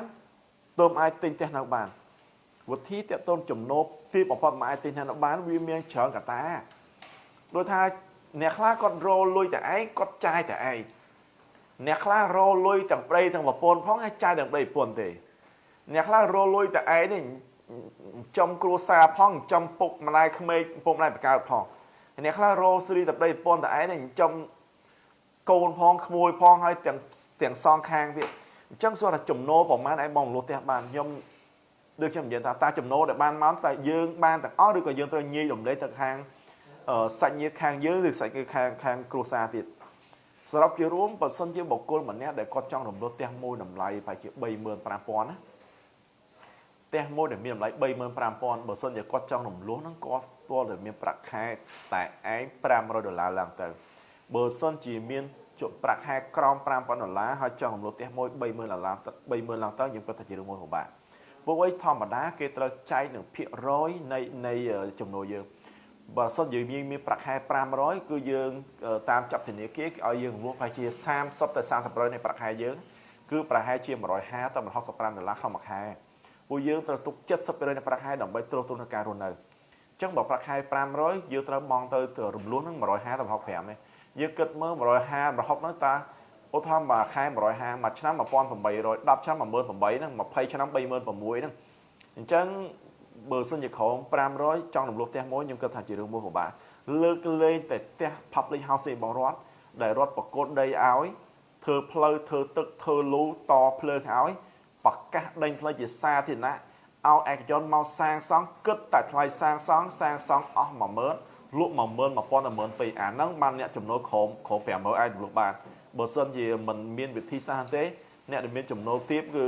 ទើបអាចទិញផ្ទះនៅបានវិធីតើតើចំណូលទីបំផុតមកអាចទិញនៅបានវាមានច្រើនកត្តាដូចថាអ្នកខ្លះគាត់រលុយតែឯងគាត់ចាយតែឯងអ្នកខ្លះរលុយទាំងប្តីទាំងប្រពន្ធផងហើយចាយទាំងប្តីប្រពន្ធទេអ្នកខ្លះរលុយតែឯងនេះចំគ្រួសារផងចំពុកម្ដាយក្មេកពុកម្ដាយបកើតផងអ្នកខ្លះរស្រីតែប្តីប្រពន្ធតែឯងនេះចំកូនផងក្មួយផងហើយទាំងសងខាងទៀតអញ្ចឹងសួរថាចំណូលប្រហែលឯងបងលុះផ្ទះបានខ្ញុំដូចខ្ញុំនិយាយថាតើចំណូលដែលបានមកតែយើងបានទាំងអស់ឬក៏យើងត្រូវញីរំលែកទៅខាងសាច់ញាតិខាងយើងឬសាច់ញាតិខាងគ្រួសារទៀតសរុបជារួមបើសិនជាបុគ្គលម្នាក់ដែលគាត់ចង់រំលោះផ្ទះមួយតម្លៃប្រហែលជា 35,000 ណាផ្ទះមួយដែលមានតម្លៃ 35,000 បើសិនជាគាត់ចង់រំលោះហ្នឹងគាត់ស្ទាល់តែមានប្រាក់ខែតែឯង$500ឡើងទៅបើសិនជាមានប្រាក់ខែក្រោម$5,000ហើយចង់រំលោះផ្ទះមួយ$30,000ឡើងទៅយើងគិតថាជារឿងមួយពិបាកពួកឯងធម្មតាគេត្រូវចែកនឹងភាគរយនៃចំណូលយើងបើសិនយើងមានប្រាក់ខែ500គឺយើងតាមចាប់ធនាគារគេឲ្យយើងរំលោះប្រហែលជា30ទៅ40%នៃប្រាក់ខែយើងគឺប្រហែលជា$150ទៅ$165ក្នុងមួយខែពួកយើងត្រូវទុក70%នៃប្រាក់ខែដើម្បីទ្រទ្រង់នឹងការរស់នៅអញ្ចឹងបើប្រាក់ខែ500យើងត្រូវបង់ទៅរំលោះនឹង150ទៅ165នេះយើងគិតមើល150 160ហ្នឹងតាឧទាហរណ៍មួយខែ150មួយឆ្នាំ1800 10ឆ្នាំ18000ហ្នឹង20ឆ្នាំ36000ហ្នឹងអញ្ចឹងបើសិនជាក្រោម500ចង់រំលោះផ្ទះមួយខ្ញុំគិតថាជារឿងមួយពិបាកលើកលែងតែផ្ទះ public housing របស់រដ្ឋដែលរដ្ឋប្រកួតដីឲ្យធ្វើផ្លូវធ្វើទឹកធ្វើលូតភ្លើងឲ្យប្រកាសដេញថ្លៃជាសាធារណៈឲ្យឯកជនមកសាងសង់គិតតែថ្លៃសាងសង់អស់10000លក់11000 12000អាហ្នឹងបានអ្នកចំណូលក្រោម500អាចរំលោះបានបើសិនជាមិនមានវិធីសាស្ត្រទេអ្នកដែលមានចំណូលទាបគឺ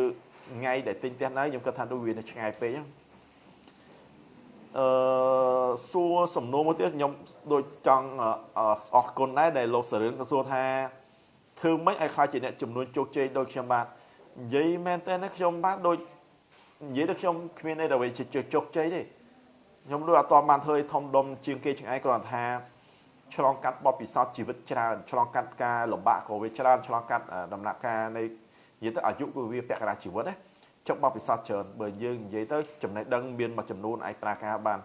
ថ្ងៃដែលទិញផ្ទះនៅខ្ញុំគិតថាដូចវានៅឆ្ងាយពេកហ្នឹងសួរសំណួរមួយទៀតខ្ញុំដូចចង់អរគុណដែរដែលលោកសរឿនក៏សួរថាធ្វើម៉េចឲ្យខ្លាចជាអ្នកចំនួនជោគជ័យដោយខ្ញុំបាទនិយាយមែនតើខ្ញុំបាទដូចនិយាយទៅខ្ញុំគ្មានអីដើម្បីជោគជ័យទេខ្ញុំដូចអត់បានធ្វើឲ្យធំដុំជាងគេឆ្ងាយគ្រាន់តែថាឆ្លងកាត់បទពិសោធន៍ជីវិតច្រើនឆ្លងកាត់ការលំបាកក៏វាច្រើនឆ្លងកាត់ដំណាក់កាលនៃនិយាយទៅអាយុគឺវាពាក់កណ្ដាលជីវិតណាចុះបទពិសោធន៍ច្រើនបើយើងនិយាយទៅចំណេះដឹងមានមួយចំនួនអាចប្រើការបាន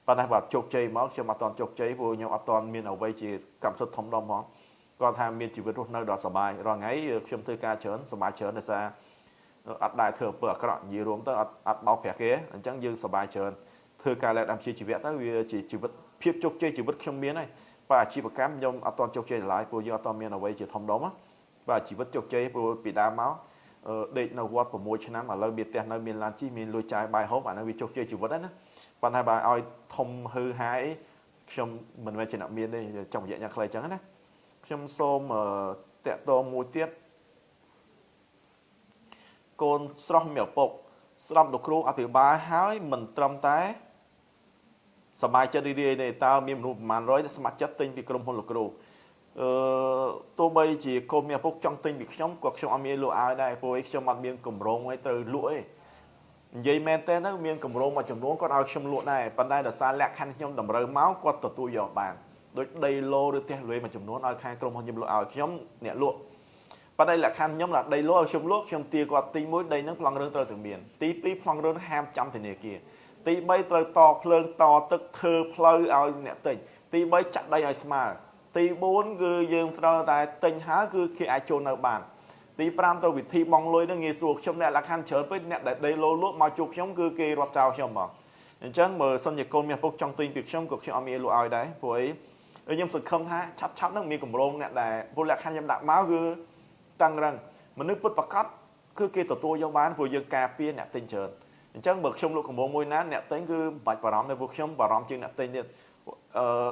ប៉ុន្តែបើជោគជ័យមកខ្ញុំអត់ទាន់ជោគជ័យព្រោះខ្ញុំអត់ទាន់មានអ្វីជាកម្មសិទ្ធិធំដុំហ្មងគាត់ថាមានជីវិតរស់នៅដ៏សុបាយរាល់ថ្ងៃខ្ញុំធ្វើការច្រើនសុបាយច្រើនដោយសារអត់ដែរធ្វើអំពើអាក្រក់និយាយរួមទៅអត់បោកប្រាស់គេអញ្ចឹងយើងសុបាយច្រើនធ្វើការលែកដើមជាជីវៈទៅវាជាជីវិតភាពជោគជ័យជីវិតខ្ញុំមានហើយបើអាជីវកម្មខ្ញុំអត់ទាន់ជោគជ័យឡើយព្រោះយើងអត់ទាន់មានអ្វីជាធំដុំណាបើជីវិតជោគជ័យព្រោះពីដើមមកដេកនៅវត្ត6ឆ្នាំឥឡូវមានផ្ទះនៅមានឡានជិះមានលុយចាយបាយហូបអានោះវាជោគជ័យជីវិតហ្នឹងណាប៉ុន្តែបើឲ្យធំហឺហាយខ្ញុំមិនមែនជាអ្នកមានទេចង់រយៈយ៉ាងខ្លីអញ្ចឹងណា ខ្ញុំសូមតាក់ទងមួយទៀតកូនស្រស់មានឪពុកស្ដាប់លោកគ្រូអភិបាលហើយមិនត្រឹមតែសមាជិករីករាយទេតើមានមនុស្សប្រមាណ100សមាជិកទិញពីក្រុមហ៊ុនលោកគ្រូទោះបីជាកូនមានឪពុកចង់ទិញពីខ្ញុំក៏ខ្ញុំអត់មានលក់ឲ្យដែរព្រោះខ្ញុំអត់មានកម្រងឲ្យត្រូវលក់ទេនិយាយមែនតើហ្នឹងមានកម្រងមួយចំនួនគាត់ឲ្យខ្ញុំលក់ដែរប៉ុន្តែដោយសារលក្ខខណ្ឌខ្ញុំតម្រូវមកគាត់ទទួលយកបានដូចដីឡូឬផ្ទះលុយមួយចំនួនឲ្យខាងក្រុមហ៊ុនខ្ញុំលក់ឲ្យខ្ញុំអ្នកលក់ប៉ុន្តែលក្ខខណ្ឌខ្ញុំlàដីឡូឲ្យខ្ញុំលក់ខ្ញុំទាគាត់ទី1ដីហ្នឹងប្លង់រឿងត្រូវតែមានទី2ប្លង់រឿងហាមចាំធនាគារទី3ត្រូវតភ្លើងតទឹកធ្វើផ្លូវឲ្យអ្នកទិញទី3ចាក់ដីឲ្យស្មើទី4គឺយើងត្រូវតែទិញហើយគឺគេអាចចូលនៅបានទី5ទៅវិធីបង់លុយហ្នឹងងាយស្រួលខ្ញុំអ្នកលក្ខខណ្ឌច្រើនពេកអ្នកដែលដីឡូលក់មកជួបខ្ញុំគឺគេរត់ចោលខ្ញុំមកអញ្ចឹងបើសិនជាកូនមាសពុកចង់ទិញពីខ្ញុំក៏ខ្ញុំអត់មានលក់ឲ្យដែរព្រោះអីខ្ញុំសង្ឃឹមថាឆាប់ហ្នឹងមានកម្រងអ្នកដែលពលលក្ខខណ្ឌខ្ញុំដាក់មកគឺតឹងរឹងមនុស្សពុតប្រកាសគឺគេទទួលយកបានព្រោះយើងការពារអ្នកទិញច្រើនអញ្ចឹងបើខ្ញុំលក់កម្រងមួយណាអ្នកទិញគឺមិនបាច់បារម្ភទេព្រោះខ្ញុំបារម្ភជាងអ្នកទិញទៀត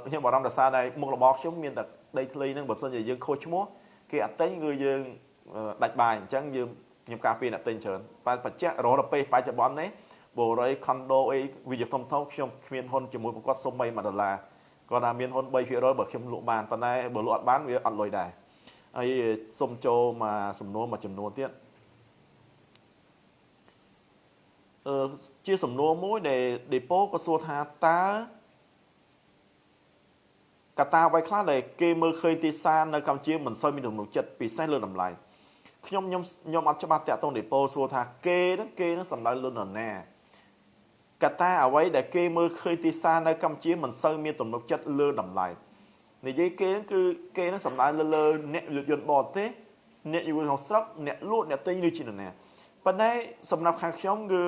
ខ្ញុំបារម្ភដោយសារតែមុខរបរខ្ញុំមានតែដីធ្លីហ្នឹងបើសិនជាយើងខូចឈ្មោះគេអត់ទិញគឺយើងដាច់បាយអញ្ចឹងយើងខ្ញុំការពារអ្នកទិញច្រើនតែបច្ចៈរហូតដល់ពេលបច្ចុប្បន្ននេះបុរីខុនដូអីវាធំខ្ញុំគ្មានហ៊ុនជាមួយប្រកាសសុំ$3គាត់ថាមានហ៊ុន 3% បើខ្ញុំលក់បានប៉ុន្តែបើលក់អត់បានវាអត់លុយដែរហើយសុំចូលមកសំណួរមួយចំនួនទៀតជាសំណួរមួយដែលដេប៉ូក៏សួរថាតើកត្តាអ្វីខ្លះដែលគេមើលឃើញទីផ្សារនៅកម្ពុជាមិនសូវមានទំនុកចិត្តពិសេសលើតម្លៃខ្ញុំអត់ច្បាស់តាក់ទងដេប៉ូសួរថាគេនឹងសម្ដៅលើនរណាកត្តាអ្វីដែលគេមើលឃើញទីផ្សារនៅកម្ពុជាមិនសូវមានទំនុកចិត្តលើតម្លៃនិយាយគេគឺគេនឹងសម្ដៅលើអ្នកយន្តបរទេសអ្នកយន្តក្នុងស្រុកអ្នកលក់អ្នកទិញឬជានរណាប៉ុន្តែសម្រាប់ខាងខ្ញុំគឺ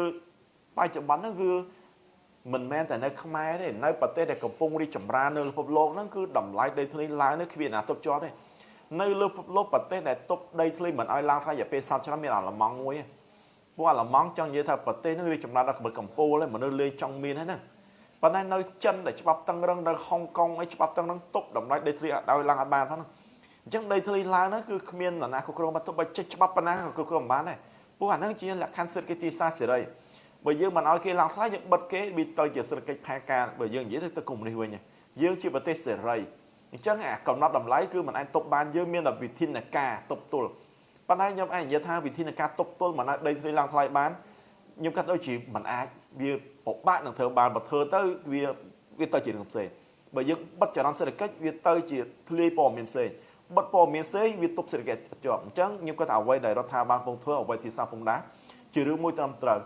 បច្ចុប្បន្នហ្នឹងគឺមិនមែនតែនៅខ្មែរទេនៅប្រទេសដែលកំពុងរីកចម្រើននៅពិភពលោកហ្នឹងគឺតម្លៃដីធ្លីឡើងនៅគ្មានណាទប់ជាប់ទេនៅលើពិភពលោកប្រទេសដែលទប់ដីធ្លីមិនឲ្យឡើងថ្លៃរយៈពេល40ឆ្នាំមានអាល្លឺម៉ង់មួយពួកអាល្លឺម៉ង់ចង់និយាយថាប្រទេសហ្នឹងរីកចម្រើនដល់កម្រិតកំពូលហើយមនុស្សលេងចង់មានហ្នឹងប៉ុន្តែនៅចិនដែលច្បាប់តឹងរឹងនៅហុងកុងអីច្បាប់តឹងរឹងទប់តម្លៃដីធ្លីឲ្យឡើងអត់បានផងអញ្ចឹងដីធ្លីឡើងហ្នឹងគឺគ្មាននរណាគ្រប់គ្រងបានទោះបីចេះច្បាប់ប៉ុណ្ណាក៏គ្រប់គ្រងមិនបានដែរពួកអាហ្នឹងជាលក្ខខណ្ឌសេដ្ឋកិច្ចទីផ្សារសេរីបើយើងមិនឲ្យគេឡើងថ្លៃយើងបិទគេវាទៅជាសេដ្ឋកិច្ចផែនការបើយើងនិយាយទៅកុំមុនីវិញយើងជាប្រទេសសេរីអញ្ចឹងអាកំណត់តម្លៃគឺមិនអាចទប់បានយើងមានតែវិធានការទប់ទល់ប៉ុន្តែខ្ញុំអាចនិយាយថាវិធានការទប់ទល់មិនអាចដីធ្លីឡើងថ្លៃបានខ្ញុំគិតដូចជាមិនអាចវាពិបាកនឹងធ្វើបានបើធ្វើទៅវាទៅជារឿងផ្សេងបើយើងបិទចរន្តសេដ្ឋកិច្ចវាទៅជាធ្លាយព័ត៌មានផ្សេងបិទព័ត៌មានផ្សេងវាទប់សេដ្ឋកិច្ចជាប់អញ្ចឹងខ្ញុំគិតថាអ្វីដែលរដ្ឋាភិបាលកំពុងធ្វើអ្វីទីផ្សារកំពុងដាក់ជារឿងមួយត្រឹមត្រូវ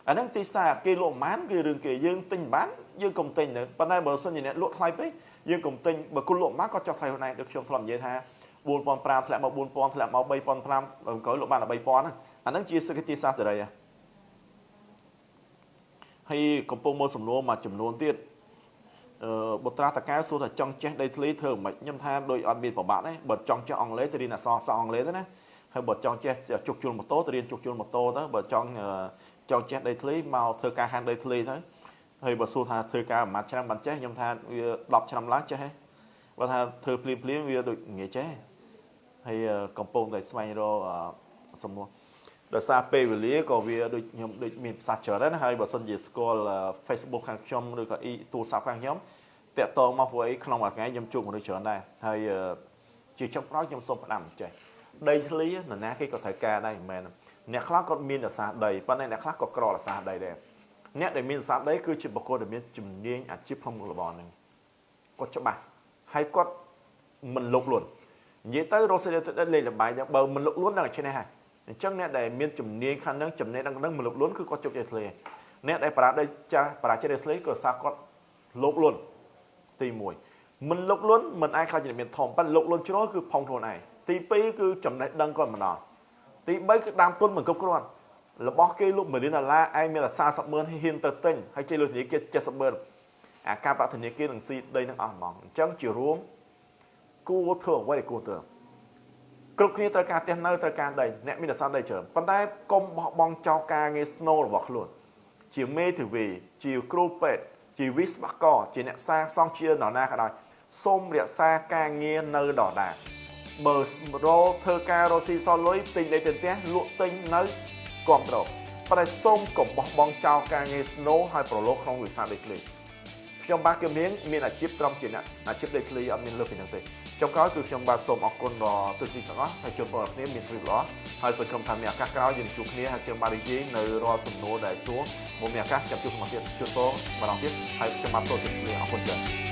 អាហ្នឹងទីផ្សារគេលក់មិនបានគឺរឿងគេយើងទិញបានយើងកុំទិញទៅប៉ុន្តែបើសិនជាអ្នកលក់ថ្លៃពេកយើងកុំទិញបើគុណលក់មកក៏ចុះថ្លៃខ្លួនឯងដូចខ្ញុំធ្លាប់និយាយថា4500ធ្លាក់មក4000ធ្លាក់មក3500ក្រោយលក់បានដល់3000ហ្នឹងអាហ្នឹងជាសេដ្ឋកិច្ចទីផ្សារសេរីហើយកំពុងមើលសំណួរមួយចំនួនទៀតបុត្រាតកែសួរថាចង់ចេះដីធ្លីធ្វើមិនខ្ញុំថាដូចអត់មានប្របាក់ទេបើចង់ចេះអង់គ្លេសទៅរៀនអក្សរសាស្ត្រអង់គ្លេសទៅណាហើយបើចង់ចេះជុកជួលម៉ូតូទៅរៀនជុកជួលម៉ូតូទៅបើចង់ចេះដីធ្លីមកធ្វើការហាន់ដីធ្លីទៅហើយបើសួរថាធ្វើការប្រហែលឆ្នាំបានចេះខ្ញុំថាវា10ឆ្នាំឡើងចេះហ៎បើថាធ្វើភ្លាមវាដូចងាយចេះហើយកំពុងតែស្វែងរកសំណួរដោយសារពេលវេលាក៏វាដូចខ្ញុំដូចមានប្រសាសន៍ច្រើនណាស់ហើយបើសិនជាស្គាល់ Facebook ខាងខ្ញុំឬក៏ទូរស័ព្ទខាងខ្ញុំតាក់ទងមកព្រោះអីក្នុងមួយថ្ងៃខ្ញុំជួបមនុស្សច្រើនដែរហើយជាចុងក្រោយខ្ញុំសូមផ្ដាំចេះដីធ្លីនរណាគេក៏ត្រូវការដែរមិនមែនអ្នកខ្លះគាត់មានអាសាដីប៉ុន្តែអ្នកខ្លះក៏ក្រអាសាដីដែរអ្នកដែលមានអាសាដីគឺជាបុគ្គលដែលមានជំនាញអាជីពក្នុងមុខរបរហ្នឹងគាត់ច្បាស់ហើយគាត់មិនលុកលួននិយាយទៅរកសេរីលេខលបាយបើមិនលុកលួនដល់ឈ្នះហើយអញ្ចឹងអ្នកដែលមានជំនាញខាងហ្នឹងចំណេះដឹងមិនលុកលួនគឺគាត់ជោគជ័យធ្លាអ្នកដែលប្រាដីចាស់ប្រាជិតធ្លាក៏សារគាត់លុកលួនទី1មិនលុកលួនមិនអាចខ្លាចជាមានធំប៉ុន្តែលុកលួនជ្រុលគឺផុងខ្លួនឯងទី2គឺចំណេះដឹងគាត់មិនដល់ទី3គឺដើមទុនមិនគ្រប់គ្រាន់របស់គេលុប$1,000,000ឯងមានតែ40,000,000ហ៊ានទៅទិញហើយចេះលុយធនាគារ70,000,000អាការប្រាក់ធនាគារនឹងស៊ីដីនឹងអស់ហ្មងអញ្ចឹងជារួមគួរធ្វើអ្វីដែលគួរធ្វើគ្រប់គ្នាត្រូវការផ្ទះនៅត្រូវការដីអ្នកមានអាសន្នដីច្រើនប៉ុន្តែកុំបោះបង់ចោលការងារស្នូលរបស់ខ្លួនជាមេធាវីជាគ្រូពេទ្យជាវិស្វករជាអ្នកសាងសង់ជានរណាក៏ដោយ សូមរក្សាការងារនៅដដែលបើរកធ្វើការរកស៊ីសល់លុយទិញដីទិញផ្ទះលក់ទិញនៅគ្រប់ត្រប៉ុន្តែសូមកុំបោះបង់ចោលការងារ snow ហើយប្រឡូកក្នុងវិស័យដីធ្លីខ្ញុំបាទគឹមហៀងមានអាជីពត្រឹមជាអ្នកអាជីពដីធ្លីអត់មានលើសពីនេះទេចុងក្រោយគឺខ្ញុំបាទសូមអរគុណដល់ទស្សនិកទាំងអស់ហើយជូនពរដល់គ្នាមានសុខភាពល្អហើយសង្ឃឹមថាមានឱកាសក្រោយយើងជួបគ្នាហើយខ្ញុំបាទរីករាយនៅរាល់សំណួរដែលសួរមកមានឱកាសចាំជួបគ្នាទៀតជួបពរម្ដងទៀតហើយខ្ញុំបាទសូមជម្រាបអរគុណច្រើន